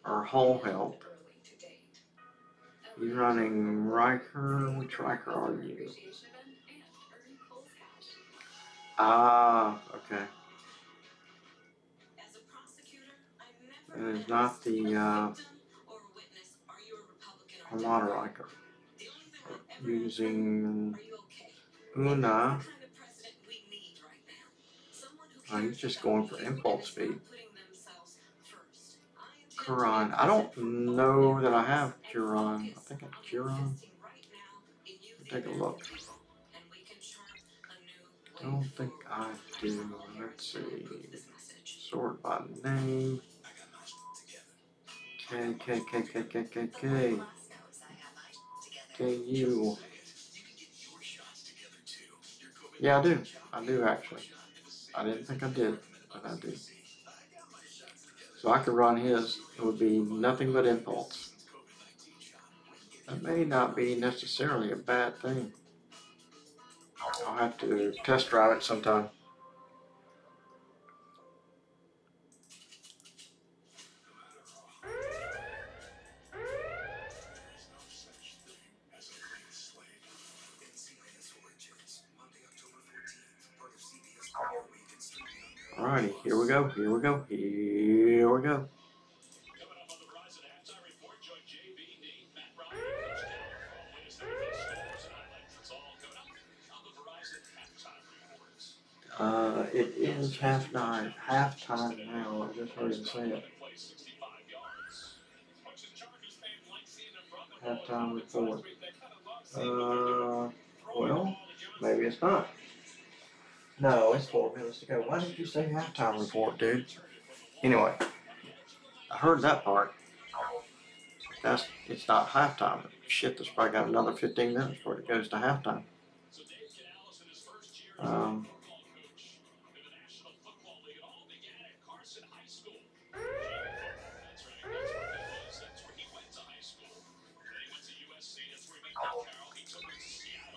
or hull health. He's running Riker. Which Riker are you? Ah, okay. And it's not the Armada Riker. Using Una. He's just going for impulse speed. Curon. I don't know that I have Curon. I think I have Curon. Take a look. I don't think I do. Let's see. Sort by name. K. KU. Yeah, I do. I do actually. I didn't think I did, but I do. So I could run his. It would be nothing but impulse. That may not be necessarily a bad thing. I'll have to test drive it sometime. Alrighty, here we go, here we go, here we go. It is halftime now. I just heard him say it. Halftime report. Well, maybe it's not. No, it's 4 minutes to go. Why did you say halftime report, dude? Anyway, I heard that part. It's not halftime. Shit, there's probably got another 15 minutes before it goes to halftime.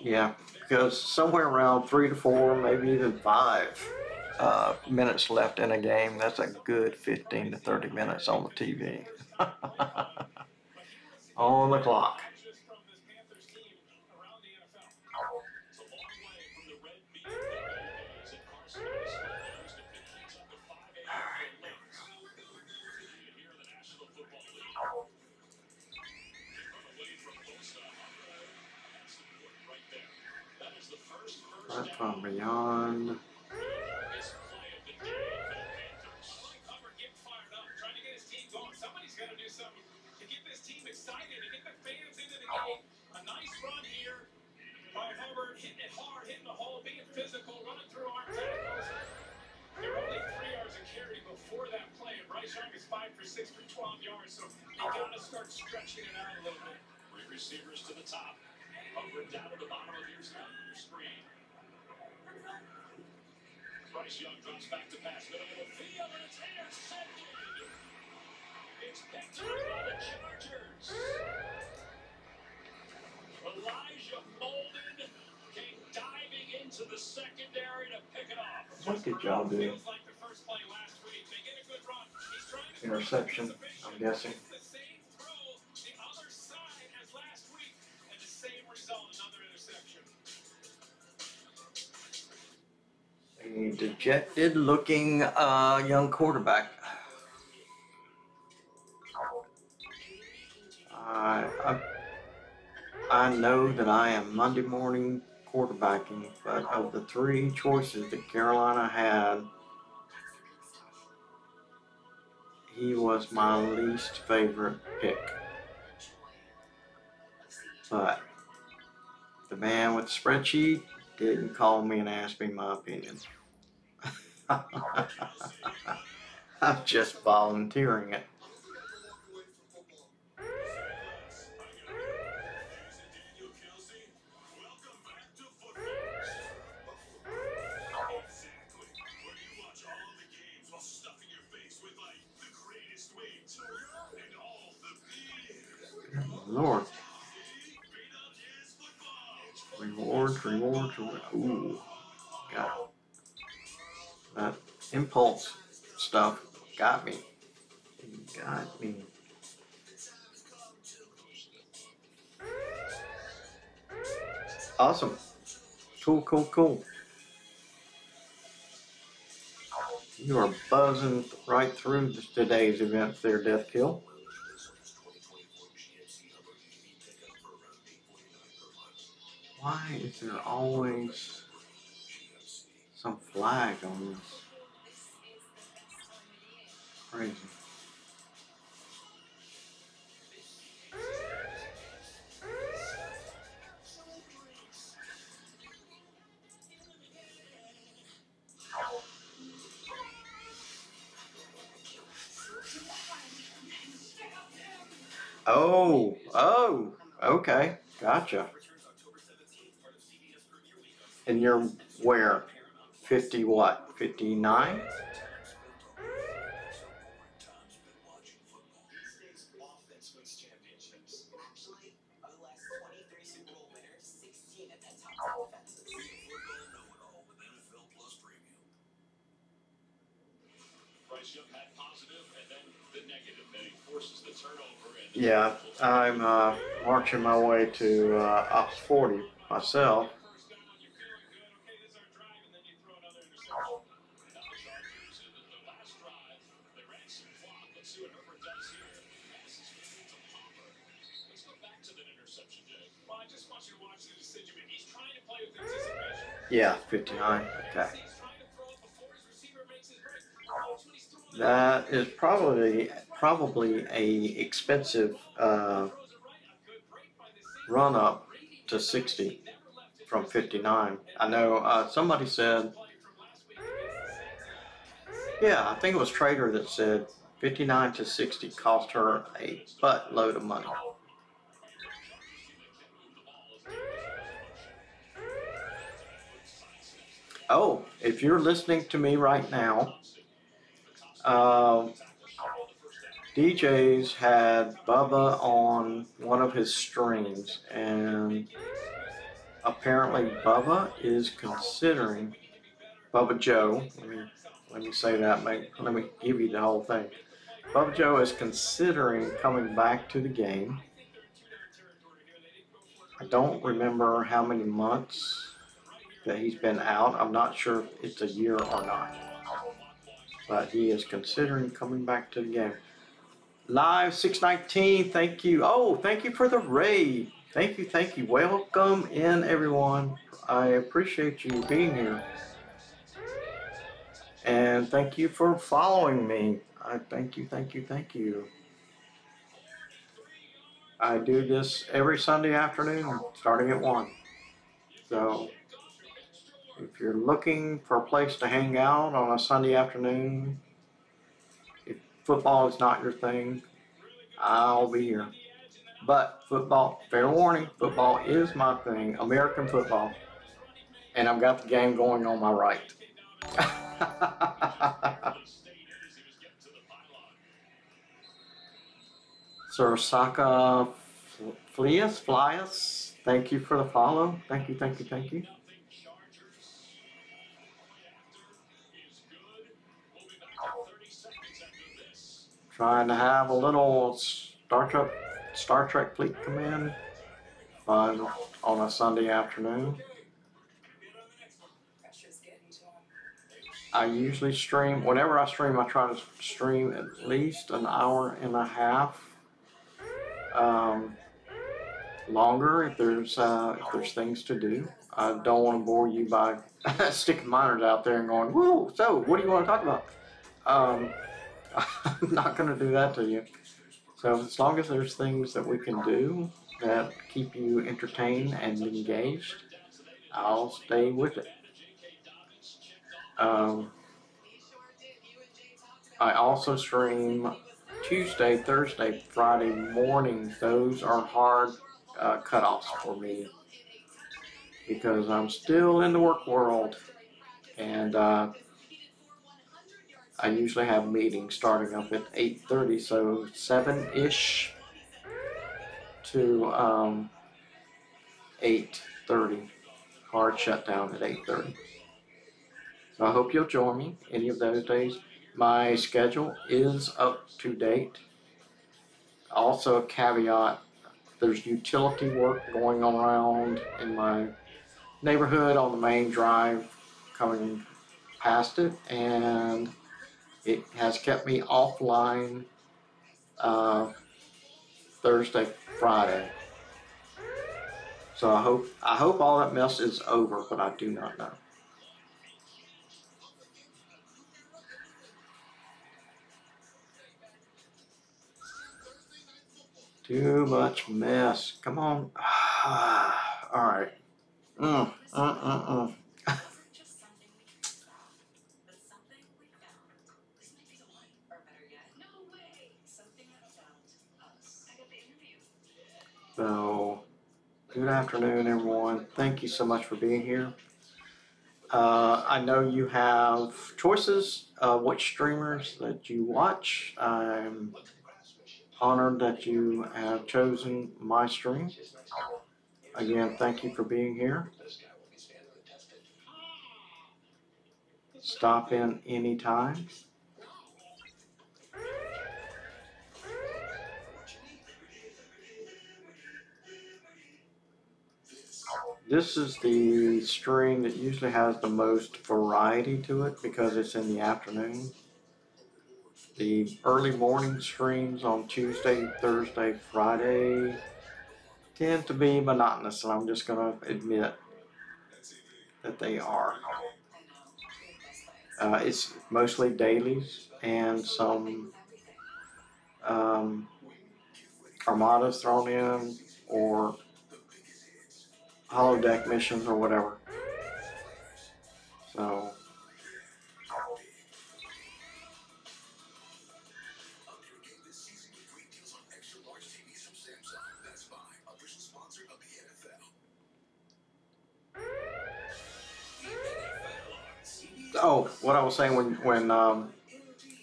Yeah, because somewhere around 3 to 4, maybe even 5 minutes left in a game. That's a good 15 to 30 minutes on the TV. On the clock. Right from beyond. Somebody's got to do something to get this team excited, to get the fans into the game. A nice run here by Hubbard, hitting it hard, hitting the hole, being physical, running through arm tackles. They were only 3 yards of carry before that play, and Bryce Young is 5 for 6 for 12 yards, so they got to start stretching it out a little bit. 3 receivers to the top. Hubbard down to the bottom of your screen. Bryce Young drops back to pass, middle of the field, and it's intercepted. It's picked up by the Chargers. Elijah Molden came diving into the secondary to pick it off. What did y'all do? Feels like the first play last week. They get a good run. He's trying to Interception, I'm guessing. the same throw the other side as last week, and the same result, another interception. A dejected looking young quarterback. I know that I am Monday morning quarterbacking, but of the three choices that Carolina had, he was my least favorite pick. But the man with the spreadsheet didn't call me and ask me my opinion. I'm just volunteering it. Lord. Rewards. Ooh. Got it. That impulse stuff got me. Got me. Awesome. Cool. You are buzzing right through today's events there, Death Kill. Why is there always some flag on this? Crazy. Oh, okay, gotcha. And you're where? 50 what? 59? Yeah, I'm marching my way to Ops 40 myself. Yeah, 59. Okay. That is probably a expensive run up to 60 from 59. I know somebody said, yeah, I think it was Trader that said 59 to 60 cost her a buttload of money. Oh, if you're listening to me right now, DJ's had Bubba on one of his streams, and apparently Bubba is considering, Bubba Joe, let me say that, let me give you the whole thing. Bubba Joe is considering coming back to the game. I don't remember how many months that he's been out. I'm not sure if it's a year or not. But he is considering coming back to the game. Live 619, thank you. Oh, thank you for the raid. Thank you. Welcome in, everyone. I appreciate you being here. And thank you for following me. I thank you. I do this every Sunday afternoon, starting at 1. So if you're looking for a place to hang out on a Sunday afternoon, if football is not your thing, I'll be here. But football, fair warning, football is my thing, American football. And I've got the game going on my right. Sir Saka Flias, thank you for the follow. Thank you. Trying to have a little Star Trek fleet come in. Fun on a Sunday afternoon. I usually stream, whenever I stream, I try to stream at least an hour and a half longer if there's things to do. I don't want to bore you by sticking miners out there and going, whoa, so what do you want to talk about? I'm not going to do that to you. So as long as there's things that we can do that keep you entertained and engaged, I'll stay with it. I also stream Tuesday, Thursday, Friday mornings. Those are hard cutoffs for me because I'm still in the work world, and I usually have meetings starting up at 8:30, so 7-ish to 8:30. Hard shutdown at 8:30. So I hope you'll join me any of those days. My schedule is up to date. Also, a caveat, there's utility work going around in my neighborhood on the main drive coming past it, and it has kept me offline Thursday, Friday. So I hope all that mess is over, but I do not know. Too much mess. Come on. All right. So, good afternoon, everyone. Thank you so much for being here. I know you have choices of which streamers that you watch. I'm honored that you have chosen my stream. Again, thank you for being here. Stop in anytime. This is the stream that usually has the most variety to it because it's in the afternoon. The early morning streams on Tuesday, Thursday, Friday tend to be monotonous, and I'm just going to admit that they are. It's mostly dailies and some armadas thrown in, or holodeck missions or whatever. So oh, what I was saying when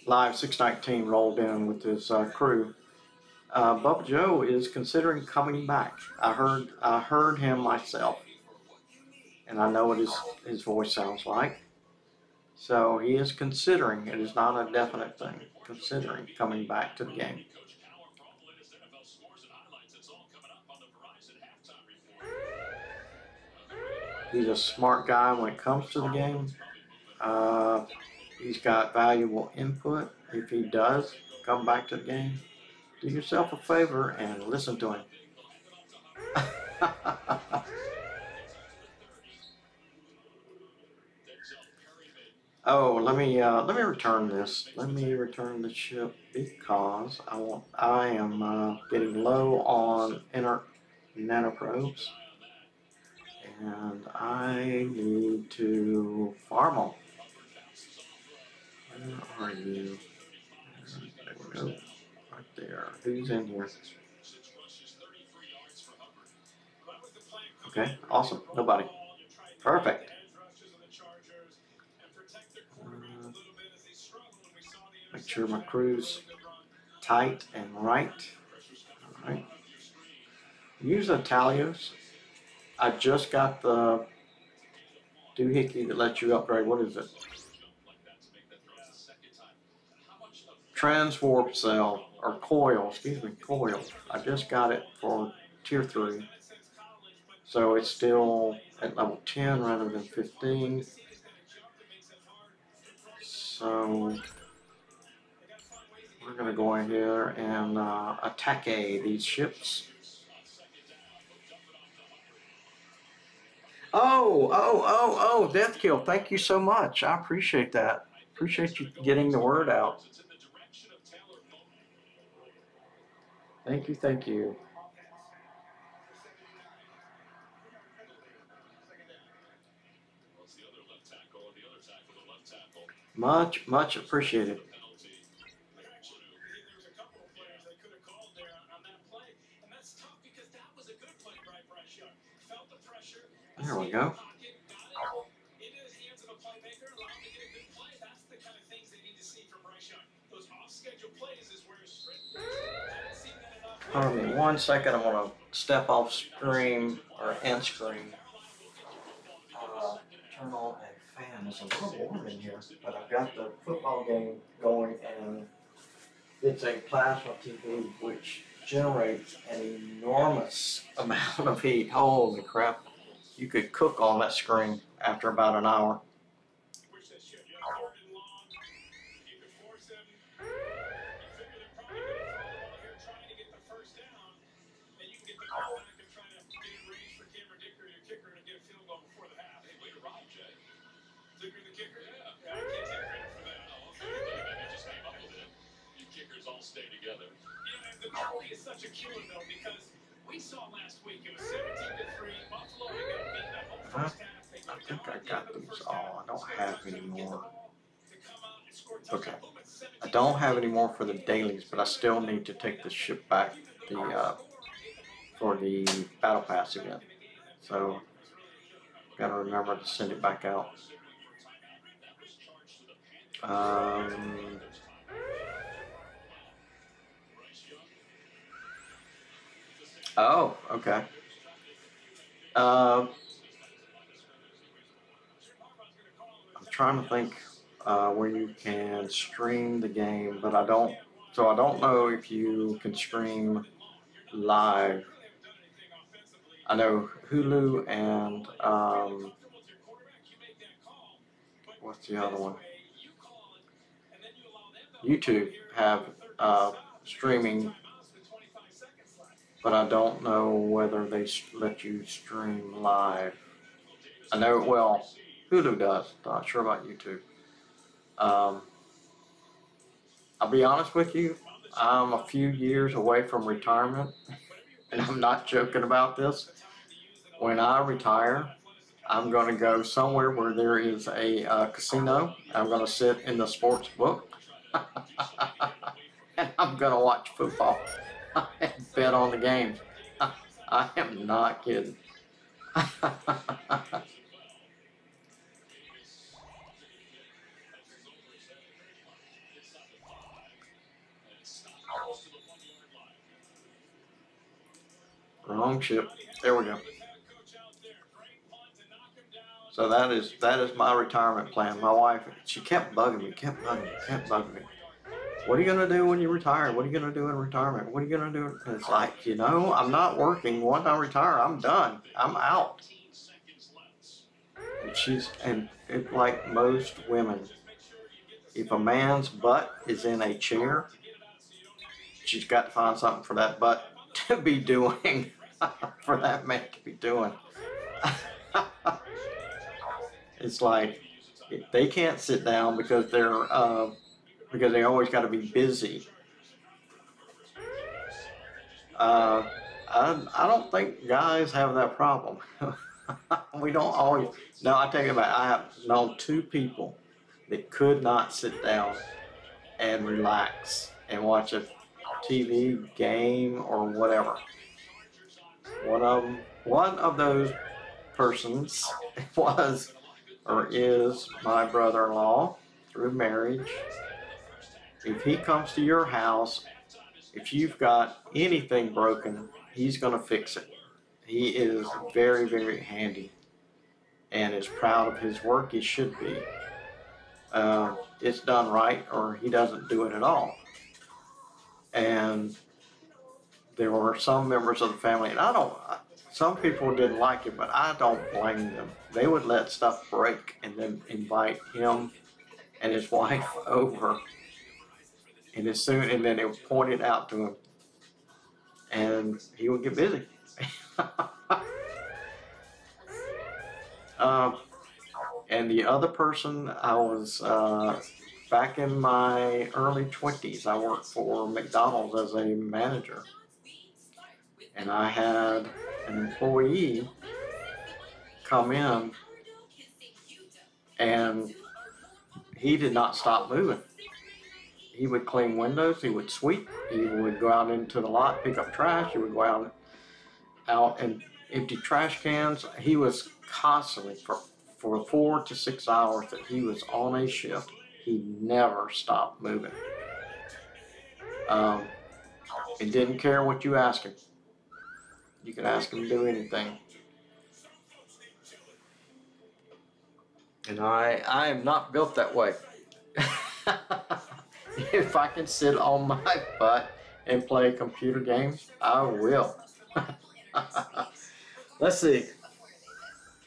Live 619 rolled in with his crew, Bubba Joe is considering coming back. I heard him myself, and I know what his voice sounds like. So he is considering. It is not a definite thing. Considering coming back to the game. He's a smart guy when it comes to the game. He's got valuable input. If he does come back to the game, do yourself a favor and listen to him. Oh, let me return this. Let me return the ship because I am getting low on inert nanoprobes, and I need to farm them. Where are you? There we go. Right there. Who's in here? Okay, awesome. Nobody. Perfect. Make sure my crew's tight and right. All right. Use the Talios. I just got the doohickey that lets you upgrade. What is it? Transwarp cell, or coil, excuse me, coil. I just got it for tier 3. So it's still at level 10 rather than 15. So we're going to go in here and attack these ships. Oh, Death Kill, thank you so much. I appreciate that. Appreciate you getting the word out. Thank you, thank you. Much appreciated. There we go. Hold on 1 second. I'm going to step off screen or end screen. Turn on a fan. It's a little warm in here, but I've got the football game going, and it's a plasma TV which generates an enormous amount of heat. Holy crap! You could cook on that screen after about an hour. Stay together. Yeah, and the penalty is such a killer though, because we saw last week it was 17-3. Buffalo got beat that whole first half. I think I got these all. I don't have any more. Okay. I don't have any more for the dailies, but I still need to take the ship back for the Battlepass event. So gotta remember to send it back out. Oh, okay. I'm trying to think where you can stream the game, but I don't. So I don't know if you can stream live. I know Hulu and what's the other one? YouTube have streaming. But I don't know whether they let you stream live. I know, well, Hulu does. Not sure about YouTube. I'll be honest with you. I'm a few years away from retirement, and I'm not joking about this. When I retire, I'm going to go somewhere where there is a casino. I'm going to sit in the sports book, and I'm going to watch football. And bet on the games. I am not kidding. Wrong ship. There we go. So that is my retirement plan. My wife, she kept bugging me. What are you going to do when you retire? What are you going to do in retirement? What are you going to do? And it's like, you know, I'm not working. Once I retire, I'm done. I'm out. And it's like most women, if a man's butt is in a chair, she's got to find something for that butt to be doing, for that man to be doing. It's like, they can't sit down because they always got to be busy. I don't think guys have that problem. We don't always. No, I tell you about it, I have known 2 people that could not sit down and relax and watch a TV game or whatever. One of those persons was or is my brother-in-law through marriage. If he comes to your house, if you've got anything broken, he's going to fix it. He is very, very handy and is proud of his work. He should be. It's done right, or he doesn't do it at all. And there were some members of the family, and some people didn't like it, but I don't blame them. They would let stuff break and then invite him and his wife over And and then it would point it out to him, and he would get busy. And the other person, I was back in my early 20s. I worked for McDonald's as a manager, and I had an employee come in, and he did not stop moving. He would clean windows, he would sweep, he would go out into the lot, pick up trash, he would go out and empty trash cans. He was constantly, for 4 to 6 hours that he was on a shift, he never stopped moving. He didn't care what you asked him. You could ask him to do anything. And I am not built that way. If I can sit on my butt and play computer games, I will. Let's see.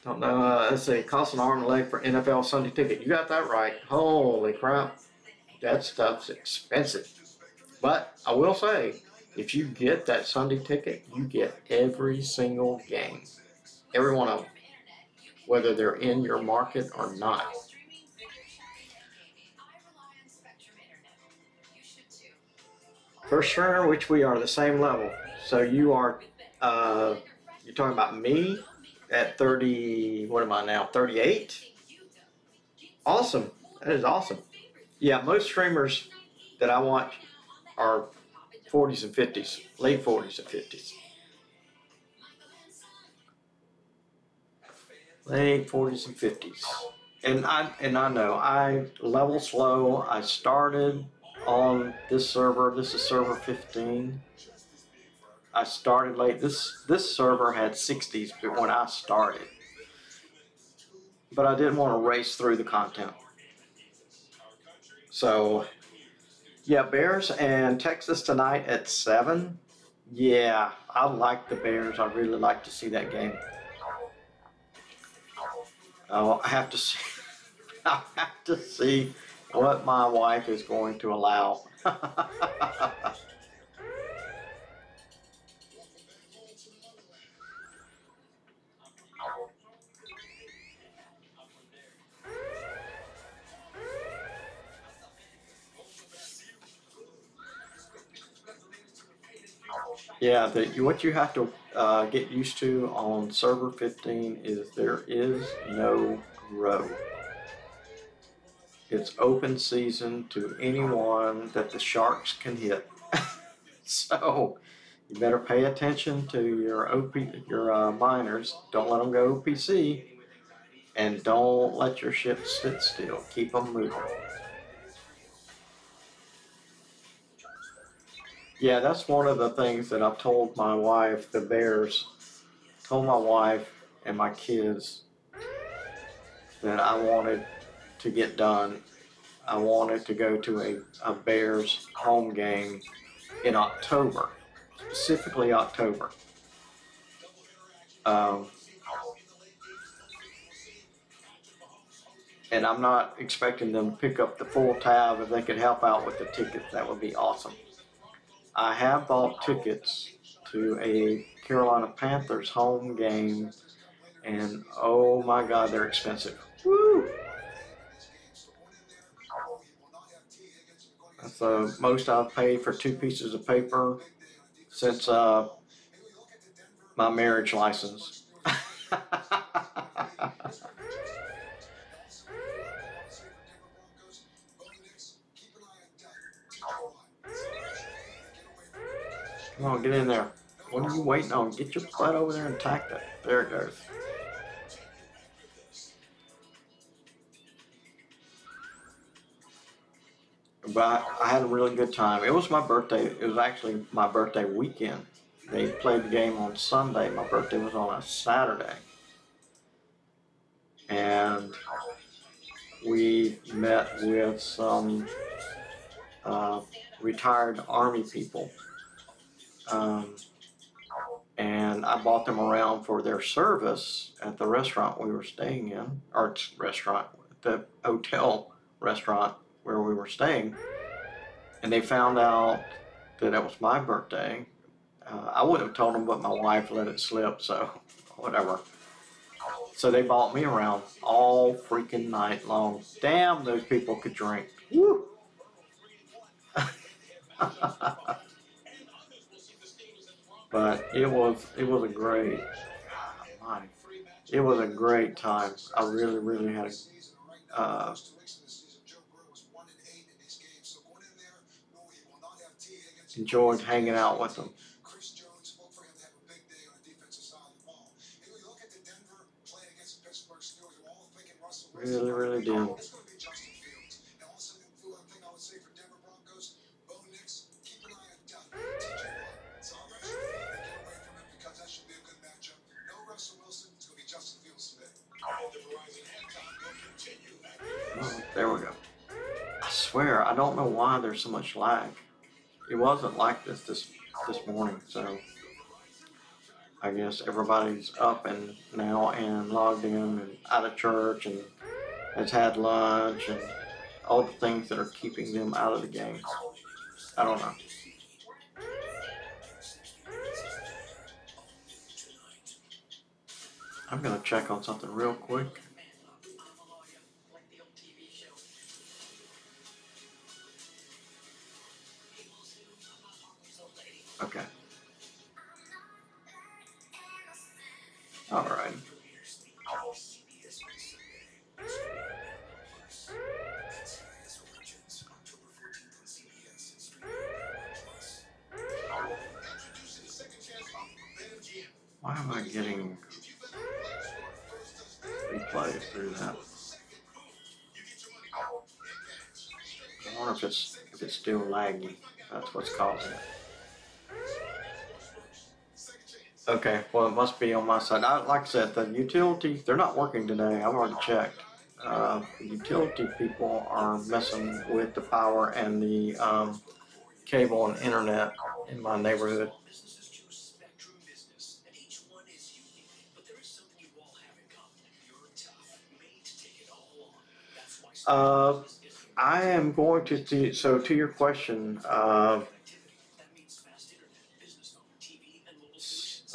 Don't know. Let's see. Cost an arm and a leg for NFL Sunday ticket. You got that right. Holy crap. That stuff's expensive. But I will say, if you get that Sunday ticket, you get every single game. Every one of them. Whether they're in your market or not. For sure, which we are the same level. So you are, you're talking about me at 30, what am I now, 38? Awesome. That is awesome. Yeah, most streamers that I watch are 40s and 50s, late 40s and 50s. Late 40s and 50s. And I know, I level slow. I started on this server. This is server 15. I started late. This server had 60s when I started. But I didn't want to race through the content. So, yeah, Bears and Texas tonight at 7. Yeah, I like the Bears. I really like to see that game. I have to see. I have to see what my wife is going to allow. Yeah, what you have to get used to on server 15 is there is no grow. It's open season to anyone that the sharks can hit. So you better pay attention to your miners. Don't let them go OPC, and don't let your ship sit still. Keep them moving. Yeah, that's one of the things that I've told my wife, the Bears, told my wife and my kids that I wanted to get done. I wanted to go to a Bears home game in October, specifically October. And I'm not expecting them to pick up the full tab. If they could help out with the tickets, that would be awesome. I have bought tickets to a Carolina Panthers home game, and oh my God, they're expensive. Woo! That's the most I've paid for 2 pieces of paper since my marriage license. Come on, get in there. What are you waiting on? Get your butt over there and tack that. There it goes. But I had a really good time. It was my birthday. It was actually my birthday weekend. They played the game on Sunday. My birthday was on a Saturday. And we met with some retired Army people. And I bought them around for their service at the restaurant we were staying in, or the hotel restaurant where we were staying. and they found out that it was my birthday. I wouldn't have told them, but my wife let it slip, so whatever. So they bought me around all freaking night long. Damn, those people could drink. Woo! But it was a great, it was a great time. I really had enjoyed hanging out with them. Really did. Oh, there we go. I swear, I don't know why there's so much lag. It wasn't like this morning, so I guess everybody's up and now and logged in and out of church and has had lunch and all the things that are keeping them out of the game. I don't know. I'm gonna check on something real quick. Okay. All right. Why am I getting replays through that? I wonder if it's still laggy. That's what's causing it. Okay, well, it must be on my side. Like I said, the utilities, they're not working today. I've already checked. The utility people are messing with the power and the cable and internet in my neighborhood. I am going to, so to your question,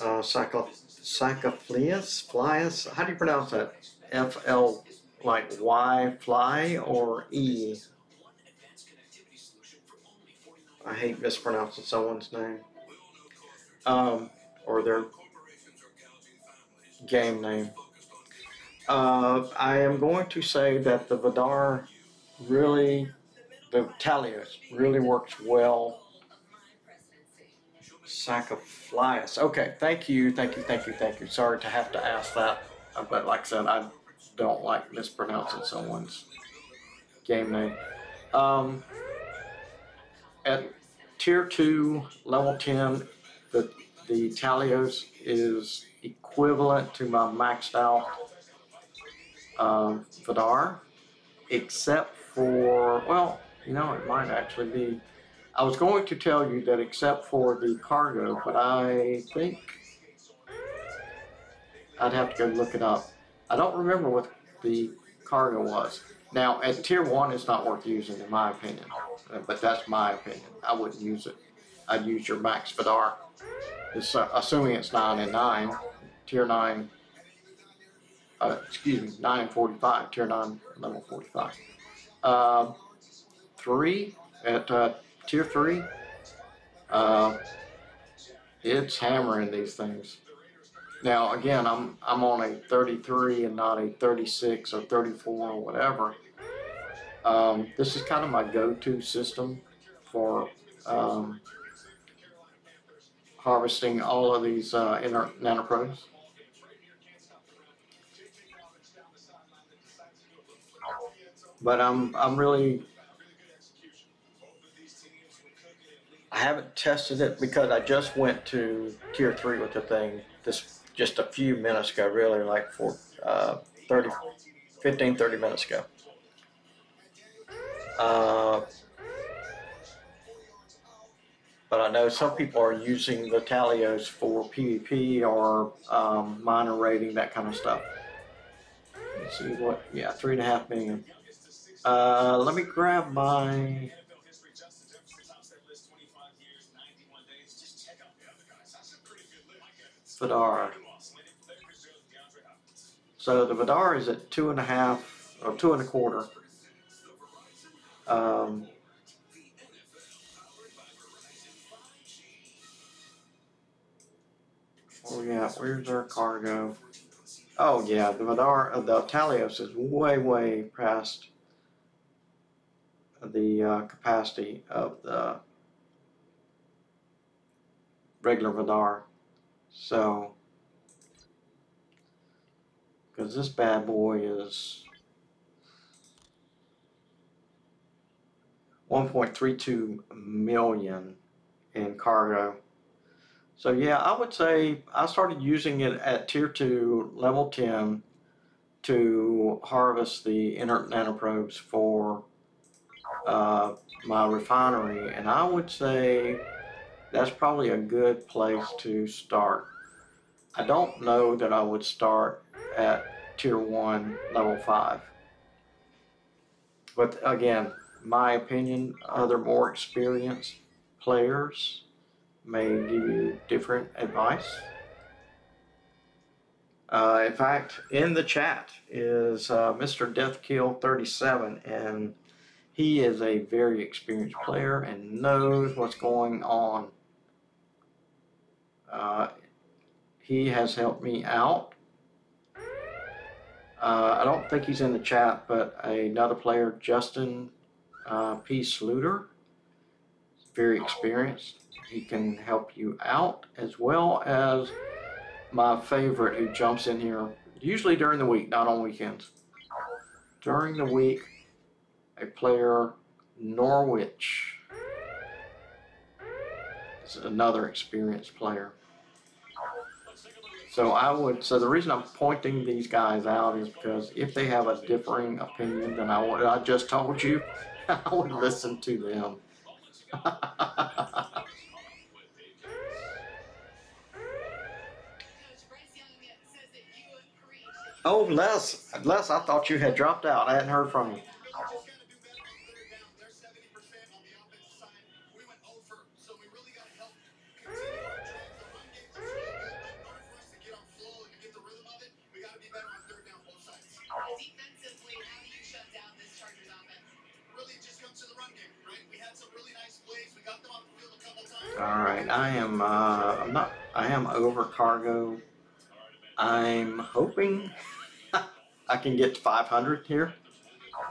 Psychophlius, how do you pronounce that? F-L, like Y, fly, or E? I hate mispronouncing someone's name. Or their game name. I am going to say that the Vidar really, the Talios really works well. Psychophlius. Okay, thank you. Sorry to have to ask that, but like I said, I don't like mispronouncing someone's game name. At Tier 2, Level 10, the Talios is equivalent to my maxed out Vidar, except for, well, you know, it might actually be, I was going to tell you that except for the cargo, but I think I'd have to go look it up. I don't remember what the cargo was. Now, at Tier 1, it's not worth using, in my opinion. But that's my opinion. I wouldn't use it. I'd use your max Vidar. Assuming it's 9 and 9. Tier 9, 9 and 45. Tier 9, level 45. 3, at Tier 3, it's hammering these things. Now, again, I'm on a 33 and not a 36 or 34 or whatever. This is kind of my go-to system for harvesting all of these nanopros. But I'm really, I haven't tested it because I just went to Tier 3 with the thing just a few minutes ago, really, like for 15, 30 minutes ago. But I know some people are using the Talios for PvP or minor rating, that kind of stuff. Let's see what, yeah, 3.5 million. Let me grab my Vidar. So the Vidar is at 2.5 or 2.25. Oh yeah, where's our cargo? Oh yeah, the Vidar, the Talios is way past the capacity of the regular Vidar. So, because this bad boy is 1.32 million in cargo. So yeah, I would say I started using it at Tier 2, Level 10 to harvest the inert nanoprobes for my refinery, and I would say that's probably a good place to start. I don't know that I would start at Tier 1, Level 5. But again, my opinion, other more experienced players may give you different advice. In fact, in the chat is Mr. DeathKill37, and he is a very experienced player and knows what's going on. He has helped me out. I don't think he's in the chat, but another player, Justin P. Sluter, very experienced. He can help you out, as well as my favorite who jumps in here, usually during the week, not on weekends. During the week, a player, Norwich, is another experienced player. So the reason I'm pointing these guys out is because if they have a differing opinion than I just told you, I would listen to them. Oh, Les, I thought you had dropped out. I hadn't heard from you. Defensively, how do you shut down this Chargers offense? Really, it just comes to the run game, right? We had some really nice plays. We got them off the field a couple times. All right, I am over cargo. I'm hoping I can get to 500 here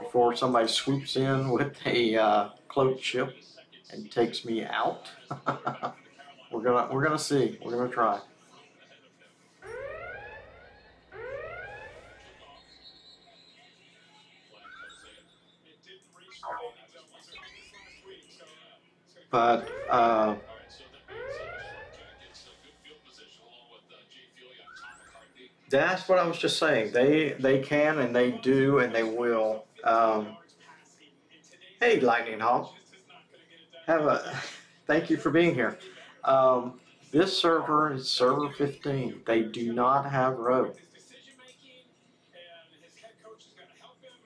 before somebody swoops in with a cloaked ship and takes me out. We're gonna see. We're gonna try. But that's what I was just saying. They can and they do and they will. Hey, Lightning Hawk. Thank you for being here. This server is server 15. They do not have row.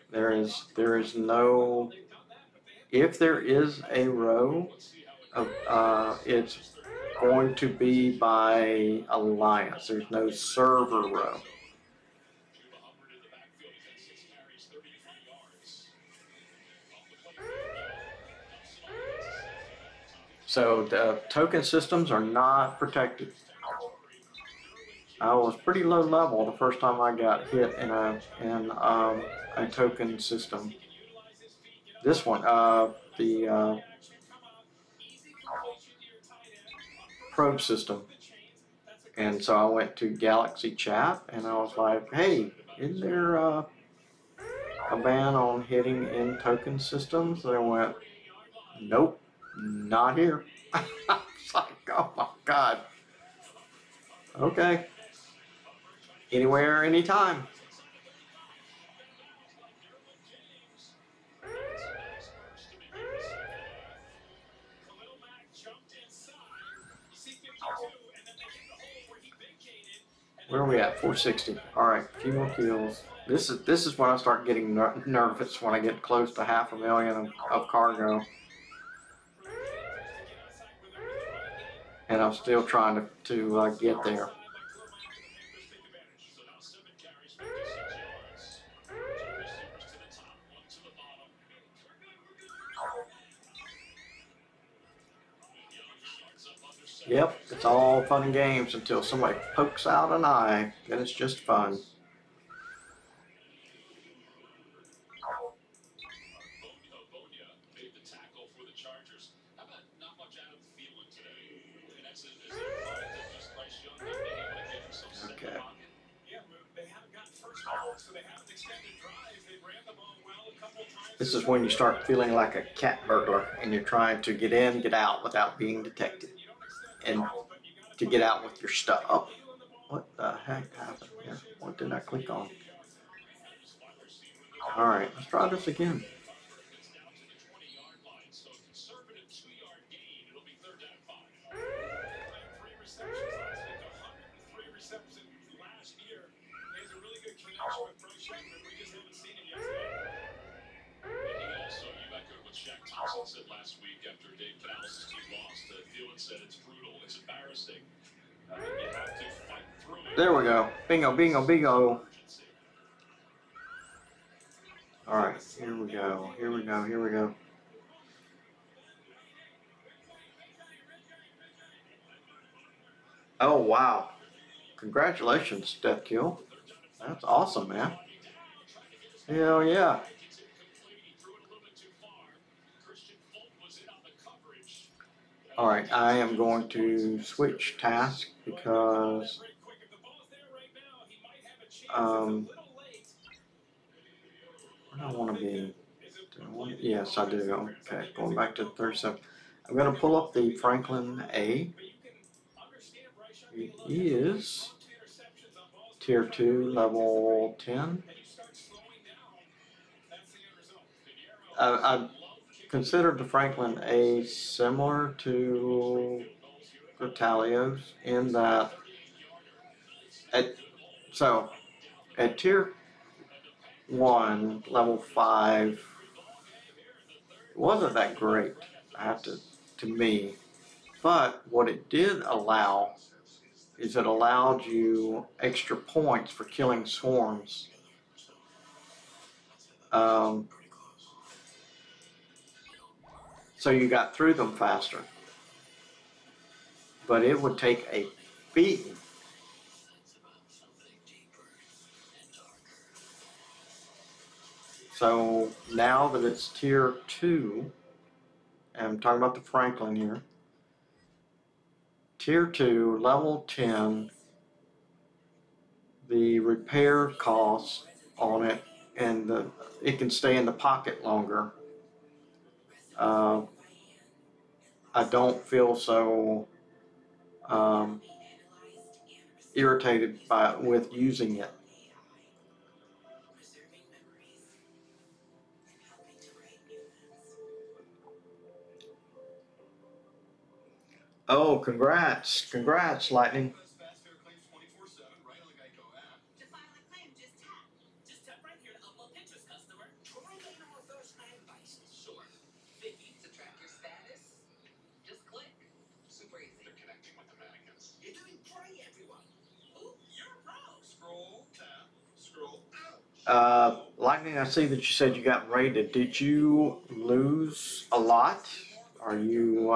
There is no. If there is a row, it's going to be by alliance. There's no server row. So the token systems are not protected. I was pretty low level the first time I got hit in a token system. This one, the probe system. And so I went to Galaxy Chat and I was like, hey, isn't there a ban on hitting in token systems? They went, nope, not here. It's like, oh my God. Okay. Anywhere, anytime. Where are we at? 460. All right, a few more kills. This is when I start getting nervous, when I get close to 500,000 of cargo. And I'm still trying to get there. Yep, it's all fun and games until somebody pokes out an eye, then it's just fun. Okay. This is when you start feeling like a cat burglar and you're trying to get in, get out without being detected. And to get out with your stuff. Oh, what the heck happened here? What did I click on? Alright, let's try this again. Last week after Dave Canales' team lost, Thielen said it's brutal, it's embarrassing. You have to fight through it. There we go. Bingo, bingo, bingo. Alright, here we go, here we go, here we go. Oh, wow. Congratulations, Death Kill. That's awesome, man. Hell yeah. Alright, I am going to switch task because I don't want to be. Yes, I do. Okay, going back to 37. I'm going to pull up the Franklin A. It is Tier 2, level 10. I considered the Franklin A similar to the Talios in that at Tier 1, level 5, it wasn't that great, to me. But what it did allow is it allowed you extra points for killing swarms. So you got through them faster. But it would take a beating. So now that it's Tier 2, and I'm talking about the Franklin here, Tier 2, level 10, the repair cost on it, and it can stay in the pocket longer. I don't feel so irritated with using it. Oh, congrats, Lightning. Lightning, I see that you said you got raided. Did you lose a lot? Are you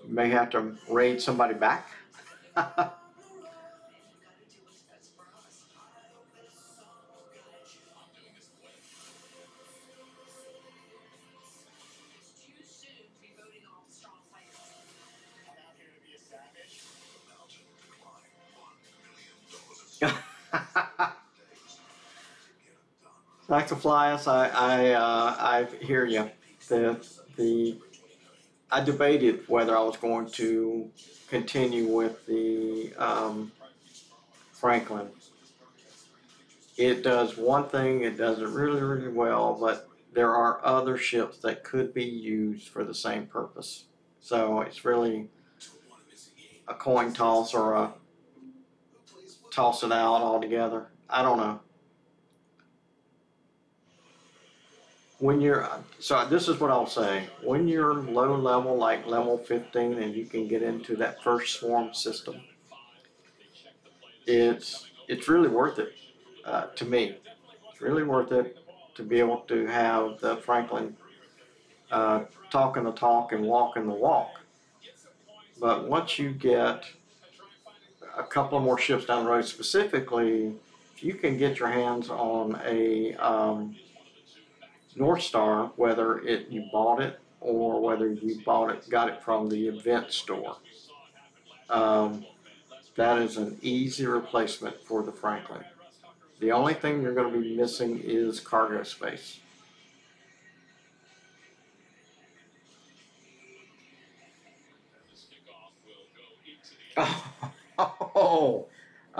may have to raid somebody back? Saxiflius, I hear you. I debated whether I was going to continue with the Franklin. It does one thing, it does it really, really well, but there are other ships that could be used for the same purpose. So it's really a coin toss or a toss it out altogether. I don't know. So this is what I'll say. When you're low level, like level 15, and you can get into that first swarm system, it's really worth it to me. It's really worth it to be able to have the Franklin talking the talk and walking the walk. But once you get a couple more ships down the road, specifically, if you can get your hands on a North Star, whether you bought it or whether you got it from the event store, that is an easy replacement for the Franklin. The only thing you're going to be missing is cargo space.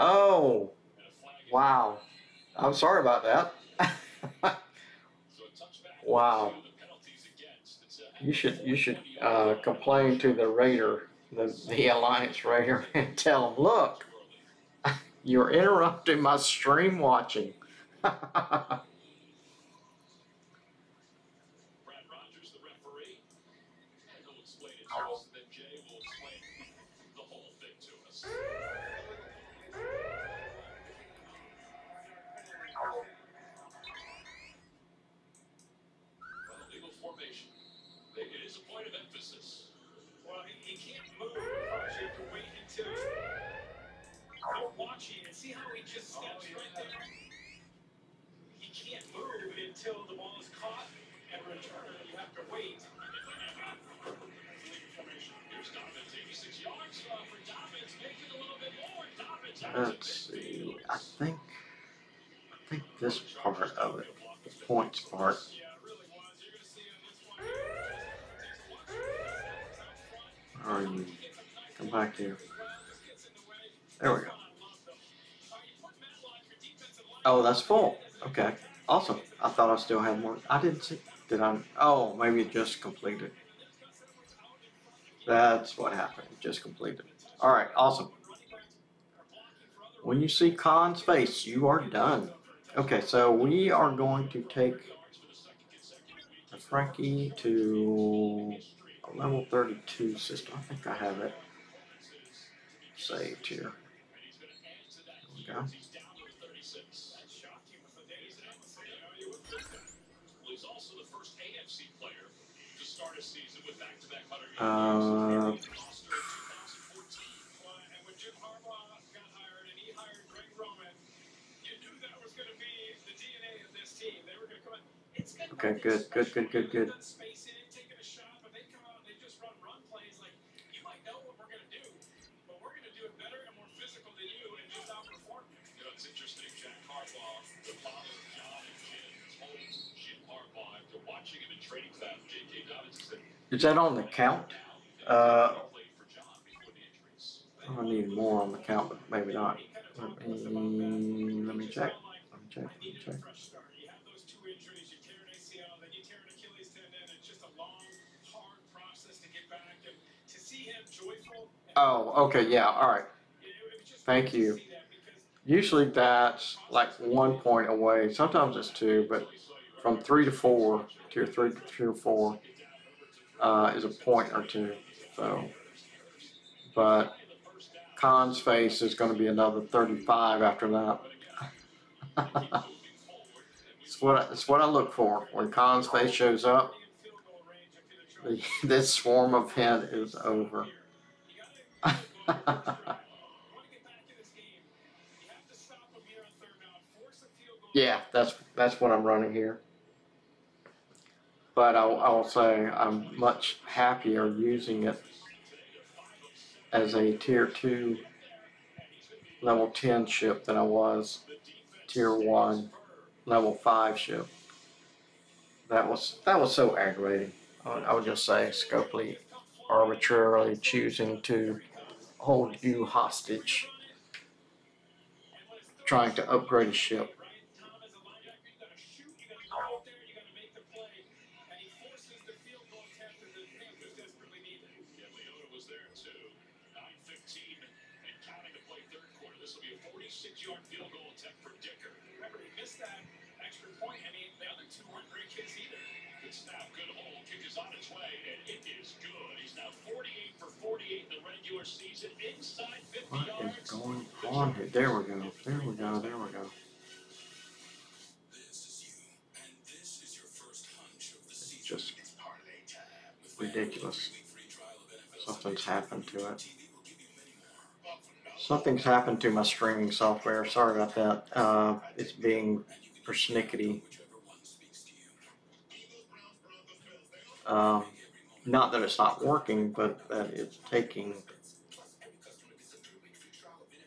Oh, wow. I'm sorry about that. Wow. You should complain to the raider, the Alliance raider, and tell them, look, you're interrupting my stream watching. It is a point of emphasis. Well, he can't move. You have to wait until you're watching and see how he just steps right there. He can't move until the ball is caught and returned. You have to wait. Here's Dobbins, 86 yards for Dobbins, making a little bit more. Dobbins. Let's see. I think this part of it, the points part. Where are you? Come back here. There we go. Oh, that's full. Okay. Awesome. I thought I still had more. I didn't see. Did I? Oh, maybe it just completed. That's what happened. It just completed. All right. Awesome. When you see Khan's face, you are done. Okay, so we are going to take the Frankie to a level 32 system. I think I have it saved here. There we go. Okay, good. Is that on the count? I need more on the count, but maybe not. Let me check. Oh, okay, yeah, all right. Thank you. Usually that's like 1 point away. Sometimes it's 2, but from 3 to 4, tier 3 to tier 4, is a point or 2. So, but Khan's face is going to be another 35 after that. It's what I look for. When Khan's face shows up, this swarm event is over. Yeah, that's what I'm running here. But I'll say I'm much happier using it as a tier 2 level 10 ship than I was tier 1 level 5 ship. That was so aggravating. I would just say Scopely arbitrarily choosing to hold you hostage, trying to upgrade a ship. What is going on here? There we go. It's just ridiculous. Something's happened to it. Something's happened to my streaming software. Sorry about that. It's being persnickety. Not that it's not working, but that it's taking.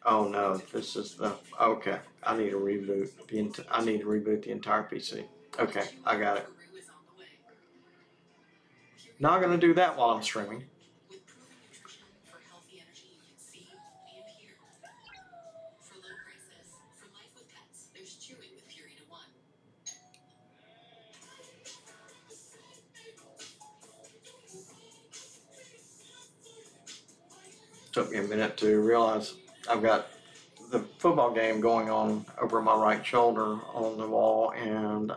Oh no, this is the. Okay, I need to reboot I need to reboot the entire PC. Okay, I got it. Not gonna do that while I'm streaming. Took me a minute to realize I've got the football game going on over my right shoulder on the wall, and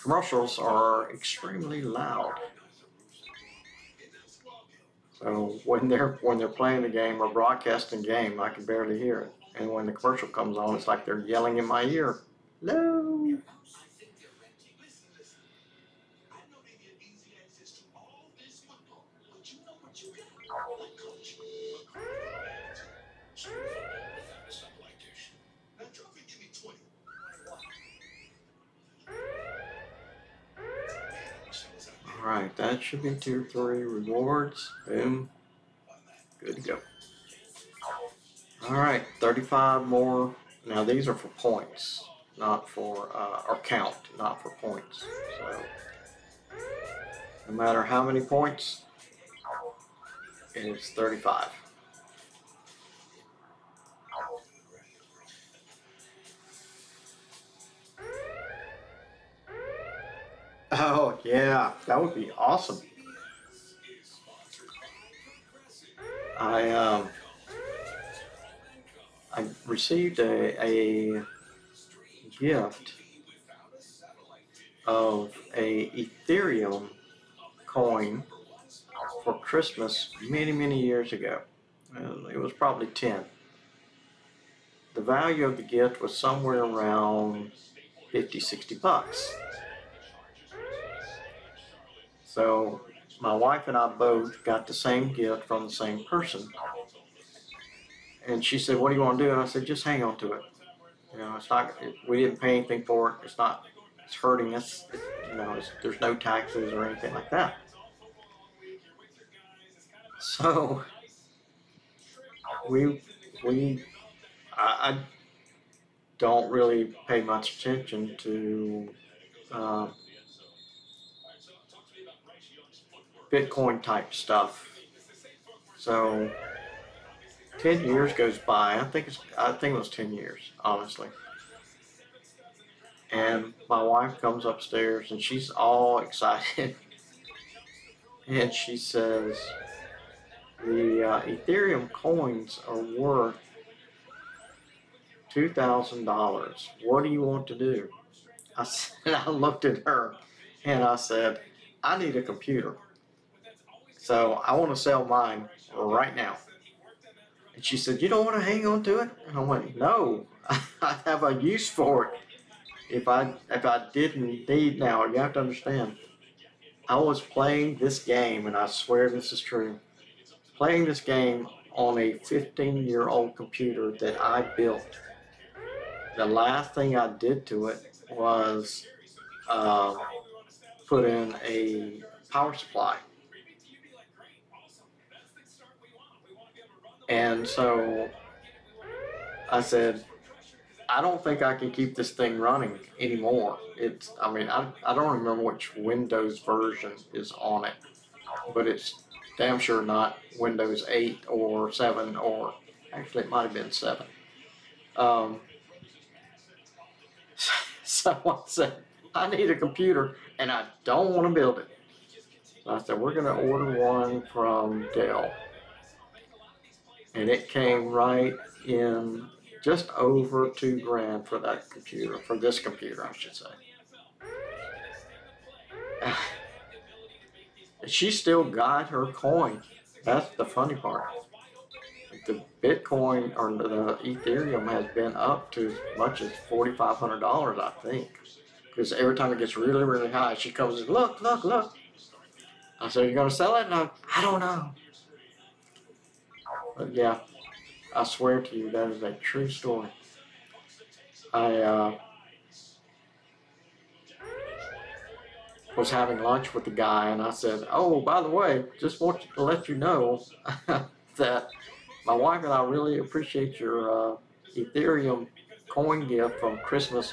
commercials are extremely loud. So when they're playing the game or broadcasting the game, I can barely hear it. And when the commercial comes on, it's like they're yelling in my ear. Hello. Alright, that should be tier 3 rewards. Boom. Good to go. Alright, 35 more. Now these are for points, not for, or count, not for points. So, no matter how many points, it's 35. Oh yeah, that would be awesome. I received a gift of a Ethereum coin for Christmas many years ago. It was probably 10. The value of the gift was somewhere around 50-60 bucks. So my wife and I both got the same gift from the same person. And she said, "What do you want to do?" And I said, "Just hang on to it. You know, it's not. We didn't pay anything for it. It's not. It's hurting us. There's no taxes or anything like that." So I don't really pay much attention to Bitcoin type stuff. So 10 years goes by. I think it was 10 years, honestly. And my wife comes upstairs and she's all excited. And she says, "The Ethereum coins are worth $2,000. What do you want to do?" I looked at her and I said, "I need a computer. So I want to sell mine right now." And she said, "You don't want to hang on to it?" And I went, "No, I have a use for it. If I didn't need, now you have to understand, I was playing this game, and I swear this is true, playing this game on a 15-year-old computer that I built. The last thing I did to it was put in a power supply. And so I said, I don't think I can keep this thing running anymore. I don't remember which Windows version is on it, but it's damn sure not Windows 8 or 7, or actually it might have been 7. So I said, I need a computer and I don't want to build it. So I said, we're going to order one from Dell. And it came right in just over $2,000 for that computer, for this computer, I should say. She still got her coin. That's the funny part. The Bitcoin or the Ethereum has been up to as much as $4,500, I think. Because every time it gets really high, she comes and look. I said, "You're gonna sell it?" No, I don't know. But yeah, I swear to you, that is a true story. I was having lunch with the guy, and I said, "Oh, by the way, just want to let you know that my wife and I really appreciate your Ethereum coin gift from Christmas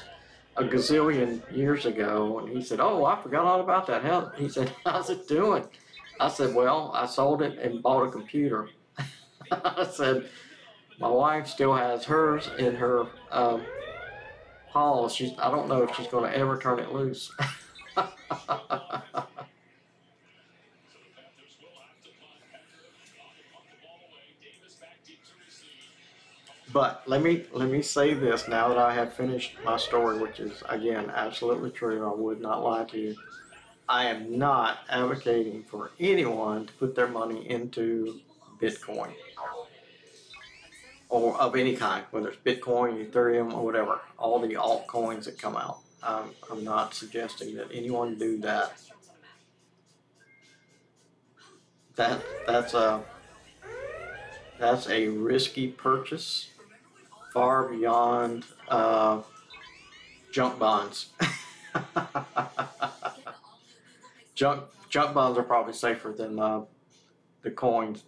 a gazillion years ago." And he said, "Oh, I forgot all about that. Hell," he said, "how's it doing?" I said, "Well, I sold it and bought a computer." I said, "My wife still has hers in her hall. I don't know if she's going to ever turn it loose." But let me say this now that I have finished my story, which is again absolutely true. I would not lie to you. I am not advocating for anyone to put their money into Bitcoin or of any kind, whether it's Bitcoin, Ethereum, or whatever. All the altcoins that come out. I'm not suggesting that anyone do that. That's a risky purchase, far beyond junk bonds. Junk bonds are probably safer than the coins,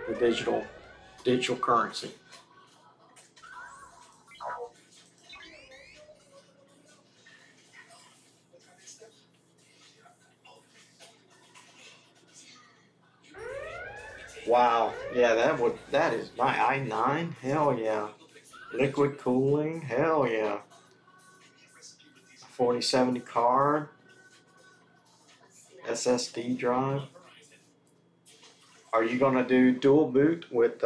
the digital currency. Wow, yeah, that is my i9. Hell yeah, liquid cooling. Hell yeah, 4070 card, SSD drive. Are you gonna do dual boot with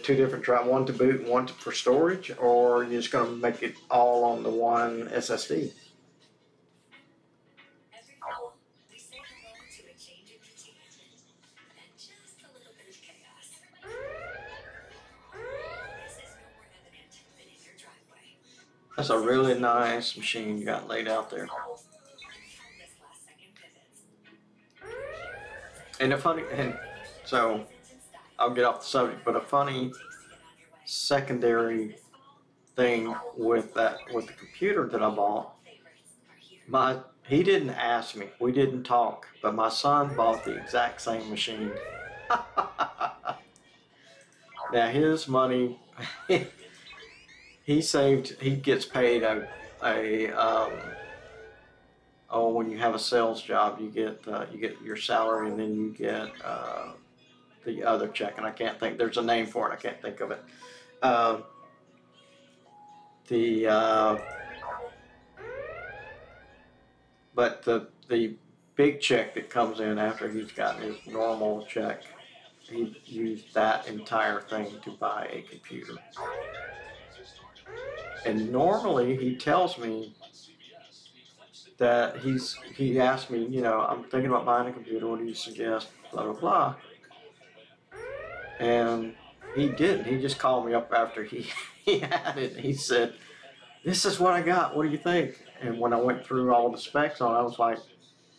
two different drives, one to boot and one for storage, or are you just gonna make it all on the one SSD? That's a really nice machine you got laid out there. And so I'll get off the subject, but a funny secondary thing with the computer that I bought, he didn't ask me, we didn't talk, but my son bought the exact same machine. Now his money, he gets paid when you have a sales job, you get your salary, and then you get the other check, and I can't think, there's a name for it, I can't think of it. But the big check that comes in after he's gotten his normal check, he used that entire thing to buy a computer. And normally he tells me that he asked me, you know, "I'm thinking about buying a computer, what do you suggest?" Blah blah blah. And he didn't. He just called me up after he had it. He said, "This is what I got. What do you think?" And when I went through all the specs on it, I was like,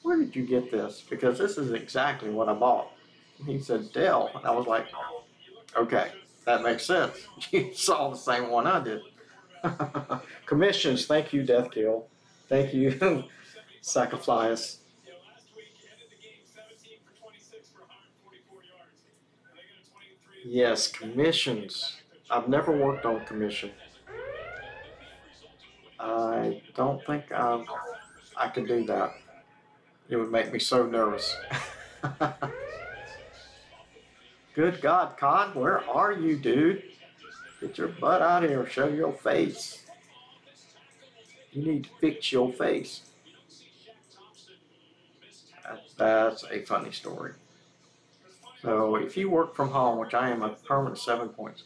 "Where did you get this? Because this is exactly what I bought." And he said, "Dell." And I was like, "Okay, that makes sense. You saw the same one I did." Commissions. Thank you, Deathkill. Thank you, Sacrifice. Yes, commissions. I've never worked on commission. I don't think I could do that. It would make me so nervous. Good God, Con, where are you, dude? Get your butt out here. Show your face. You need to fix your face. That's a funny story. So if you work from home, which I am a permanent 7 points,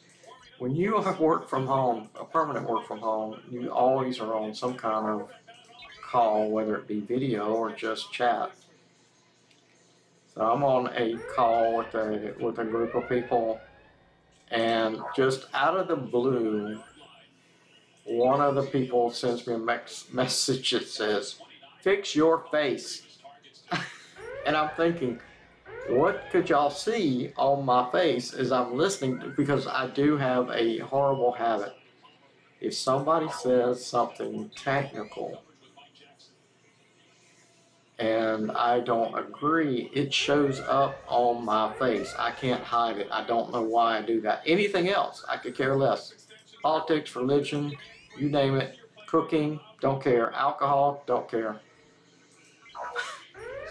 when you work from home, a permanent work from home, you always are on some kind of call, whether it be video or just chat. So I'm on a call with a group of people, and just out of the blue, one of the people sends me a message that says, "Fix your face." And I'm thinking, what could y'all see on my face as I'm listening to, because I do have a horrible habit. If somebody says something technical and I don't agree, it shows up on my face. I can't hide it. I don't know why I do that. Anything else, I could care less. Politics, religion, you name it. Cooking, don't care. Alcohol, don't care.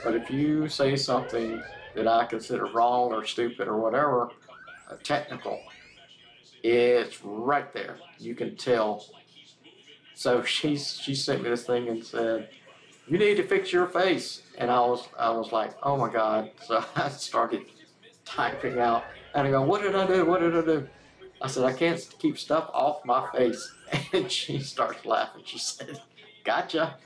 But if you say something that I consider wrong or stupid or whatever, technical, it's right there. You can tell. So she sent me this thing and said, "You need to fix your face." And I was like, oh my God. So I started typing out and I go, "What did I do? What did I do?" I said, "I can't keep stuff off my face." And she starts laughing. She said, "Gotcha."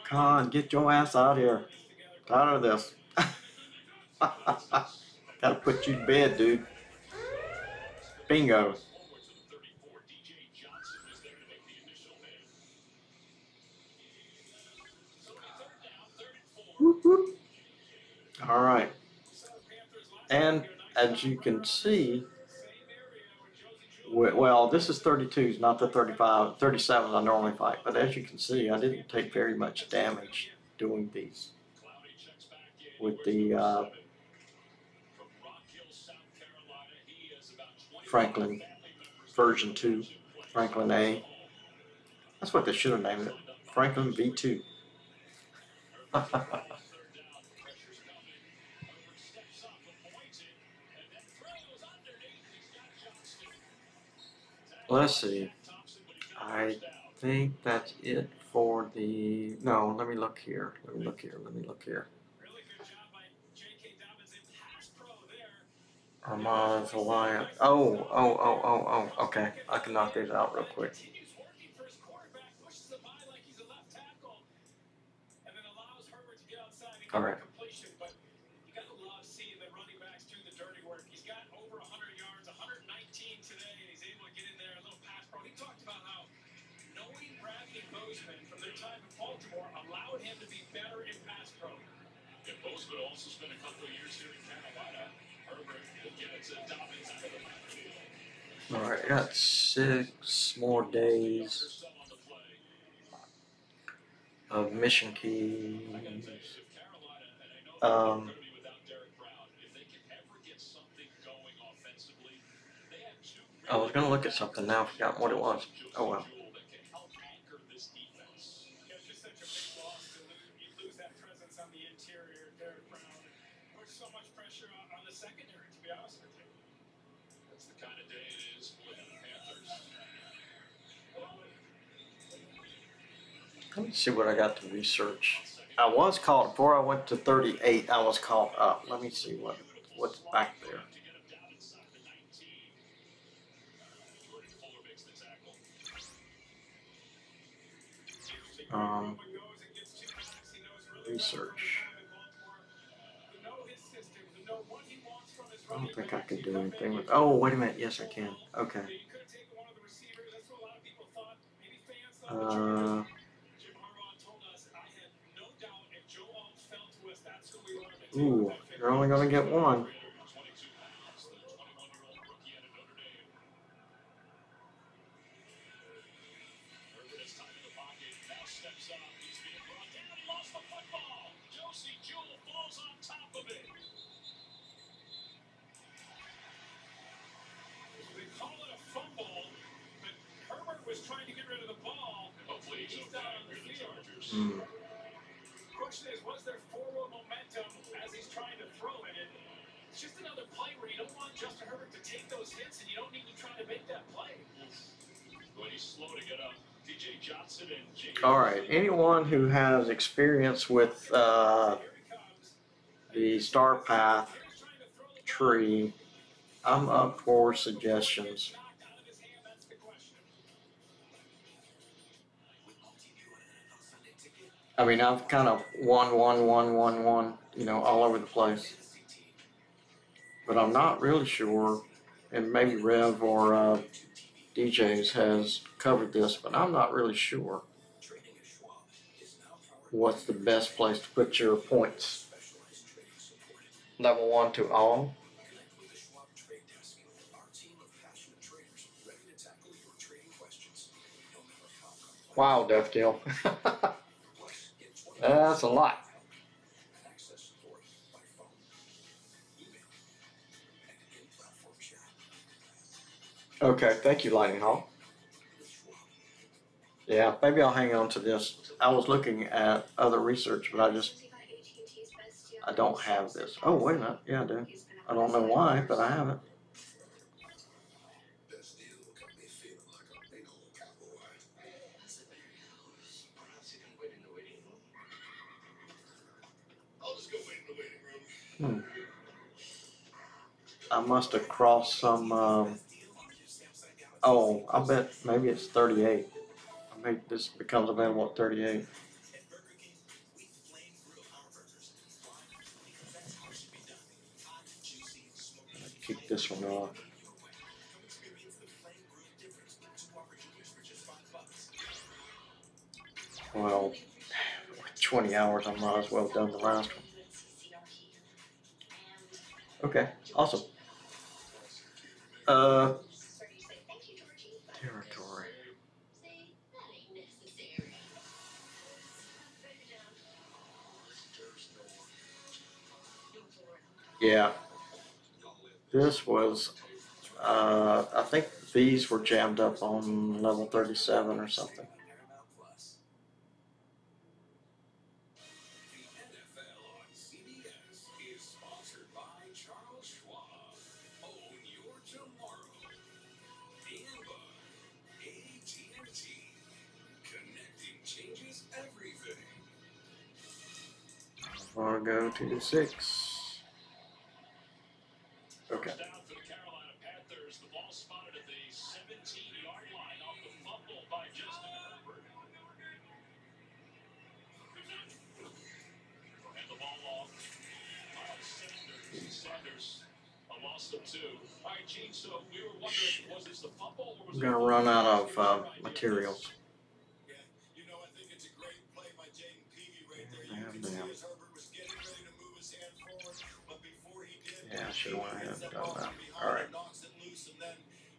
Come on, get your ass out here. Tired of this. Gotta put you to bed, dude. Bingo. Whoop, whoop. All right. And as you can see, well, this is 32s, not the 35, 37s I normally fight. But as you can see, I didn't take very much damage doing these with the Franklin version 2, Franklin A. That's what they should have named it, Franklin V2. Let's see. I think that's it for the. No, let me look here. Let me look here. Let me look here. Armada's Alliance. Oh. Okay, I can knock these out real quick. All right. From their time in Baltimore allowed him to be better in pass pro. And Bozeman also spent a couple of years here in Carolina. Herbert will get it to Dobbins out of the backfield. All right, I got 6 more days of mission keys. I was gonna look at something now. I forgot what it was. Oh well. Let me see what I got to research. I was caught before I went to 38. I was caught up. Let me see what's back there. Research. I don't think I can do anything with. Oh, wait a minute. Yes, I can. Okay. Ooh, you're only gonna get one. Trying to get rid of the ball. Hopefully he's down on the field. Question is, was there forward momentum as he's trying to throw it? And it's just another play where you don't want Justin Herbert to take those hits, and you don't need to try to make that play. When he's slow to get up, DJ Johnson and Jay. All right, anyone who has experience with the Star Path tree, I'm up for suggestions. I mean, I've kind of won, you know, all over the place. But I'm not really sure, and maybe Rev or DJs has covered this, but I'm not really sure what's the best place to put your points. Level 1 to all. Wow, Death Deal. That's a lot. Okay, thank you, Lightning Hawk. Yeah, maybe I'll hang on to this. I was looking at other research, but I don't have this. Oh, wait a minute. Yeah, I do. I don't know why, but I have it. I must have crossed some, oh, I bet maybe it's 38. I think this becomes available at 38. Keep this one off. Well, with 20 hours, I might as well have done the last one. Okay, awesome. Territory. Yeah. This was, I think these were jammed up on level 37 or something. I want to go to the 6. Okay. I'm gonna run out of materials. Yeah, I should have went ahead and done that. All right.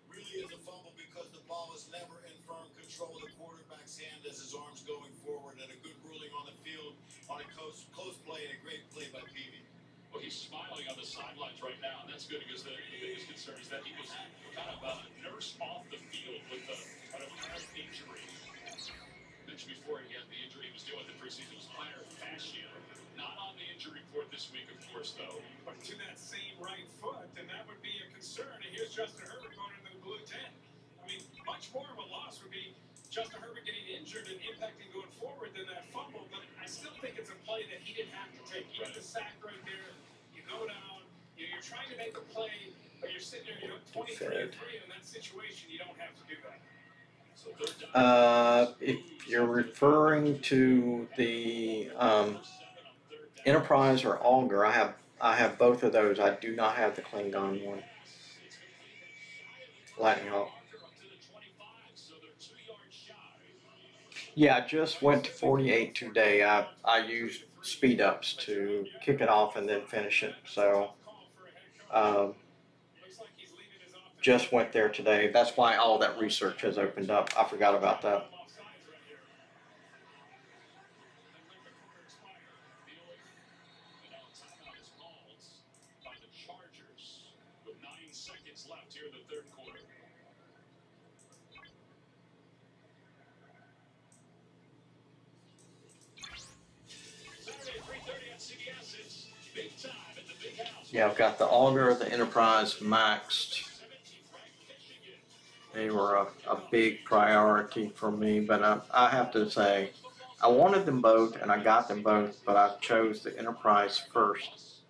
Really is a fumble because the ball is never in firm control of the quarterback's hand as his arm's going forward, and a good ruling on the field on a close play and a great play by Peavy. Well, he's smiling on the sidelines right now, and that's good because the biggest concern is that he was kind of nursed off the field with an apparent injury. Mentioned before he had the injury he was dealing with the preseason was plantar fascia. Not on the injury report this week, of course, though. But to that same right foot, and that would be a concern. And here's Justin Herbert going into the blue tent. I mean, much more of a loss would be Justin Herbert getting injured and impacting going forward than that fumble. But I still think it's a play that he didn't have to take. He had the sack right there. You go down. You're trying to make a play, but you're sitting there. You're 23-3 in that situation. You don't have to do that. If you're referring to the Enterprise or Augur, I have both of those. I do not have the Klingon one. Lightning Hawk. Yeah, I just went to 48 today. I used speed ups to kick it off and then finish it. So just went there today. That's why all that research has opened up. I forgot about that. Yeah, I've got the Augur, the Enterprise maxed. They were a big priority for me, but I have to say, I wanted them both, and I got them both, but I chose the Enterprise first,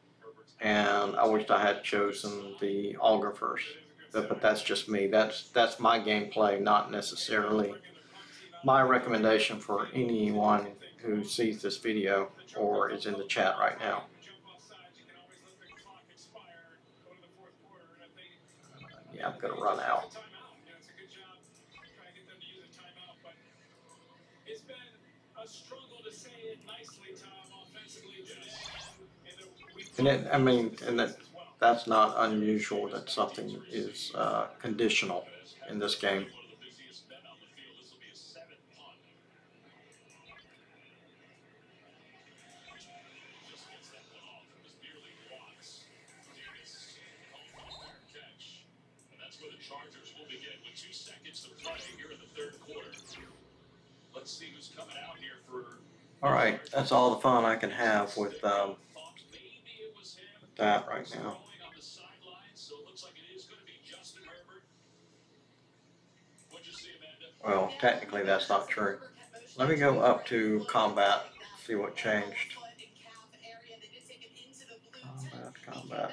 and I wished I had chosen the Augur first. But that's just me. That's my gameplay, not necessarily my recommendation for anyone who sees this video or is in the chat right now. Yeah, I'm going to run out. And it, I mean, and that's not unusual that something is conditional in this game. All right, that's all the fun I can have with that right now. Well, technically that's not true. Let me go up to combat, see what changed. Combat.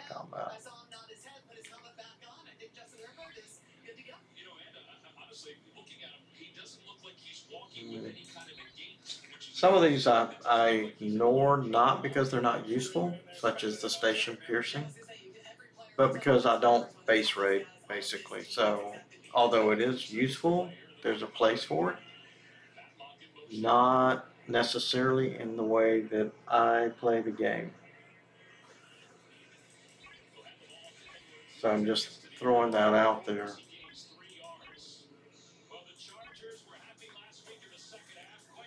Some of these I ignore, not because they're not useful, such as the station piercing, but because I don't base raid, basically. So, although it is useful, there's a place for it. Not necessarily in the way that I play the game. So I'm just throwing that out there.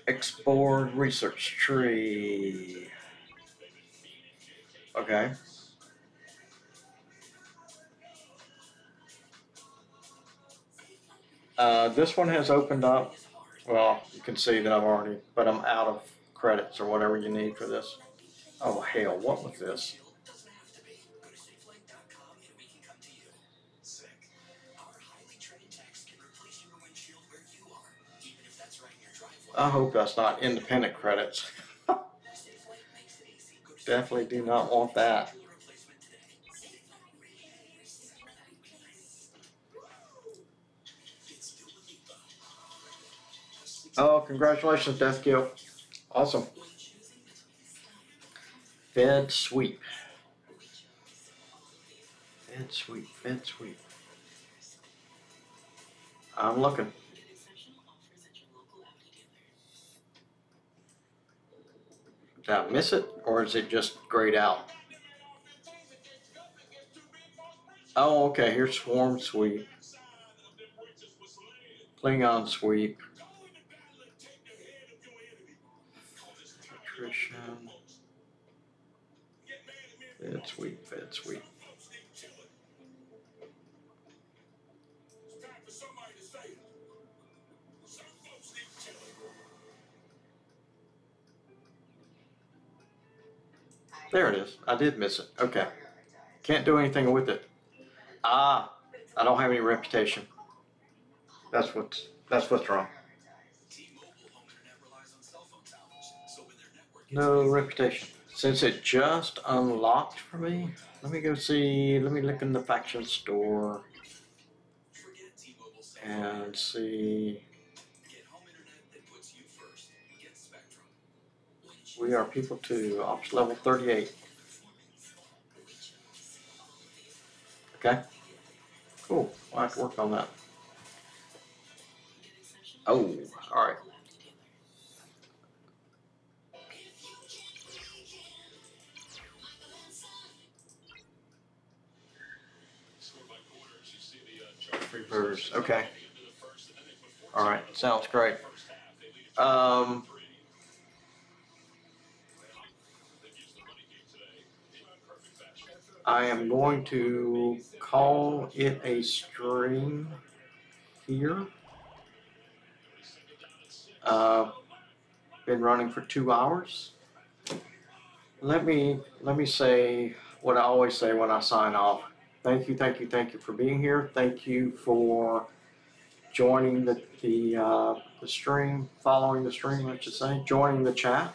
Ex-Borg research tree. Okay. This one has opened up. Well, you can see that but I'm out of credits or whatever you need for this. Oh hell, what was this? I hope that's not independent credits. Definitely do not want that. Oh, congratulations, Death Kill. Awesome. Fed sweep. Fed sweep, fed sweep. I'm looking. Did I miss it, or is it just grayed out? Oh, okay, here's Swarm Sweep. Klingon Sweep. Attrition. Fed Sweep, Fed Sweep. There it is. I did miss it. Okay. Can't do anything with it. Ah, I don't have any reputation. That's what's wrong. No reputation. Since it just unlocked for me, let me go see. Let me look in the faction store and see. We are people 2, ops level 38. Okay. Cool. I'll have to work on that. Oh, alright. Reverse. Okay. Alright, sounds great. I am going to call it a stream here. Been running for 2 hours. Let me say what I always say when I sign off. Thank you for being here. Thank you for joining the stream, following the stream, I should say, joining the chat.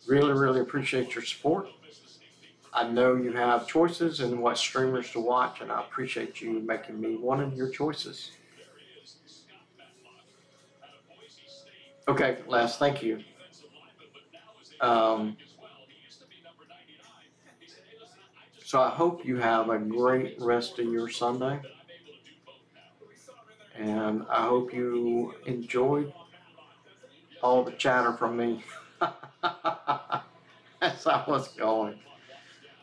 Really appreciate your support. I know you have choices in what streamers to watch, and I appreciate you making me one of your choices. Okay, Les, thank you. So I hope you have a great rest of your Sunday. And I hope you enjoyed all the chatter from me as I was going.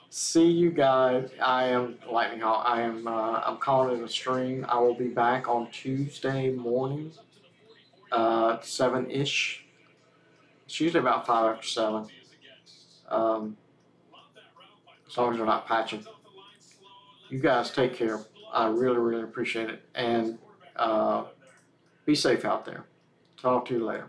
See you guys. I am Lightning Hawk. I'm calling it a stream. I will be back on Tuesday morning, 7-ish. It's usually about 5 after 7. As long as you're not patching. You guys take care. I really, really appreciate it. And be safe out there. Talk to you later.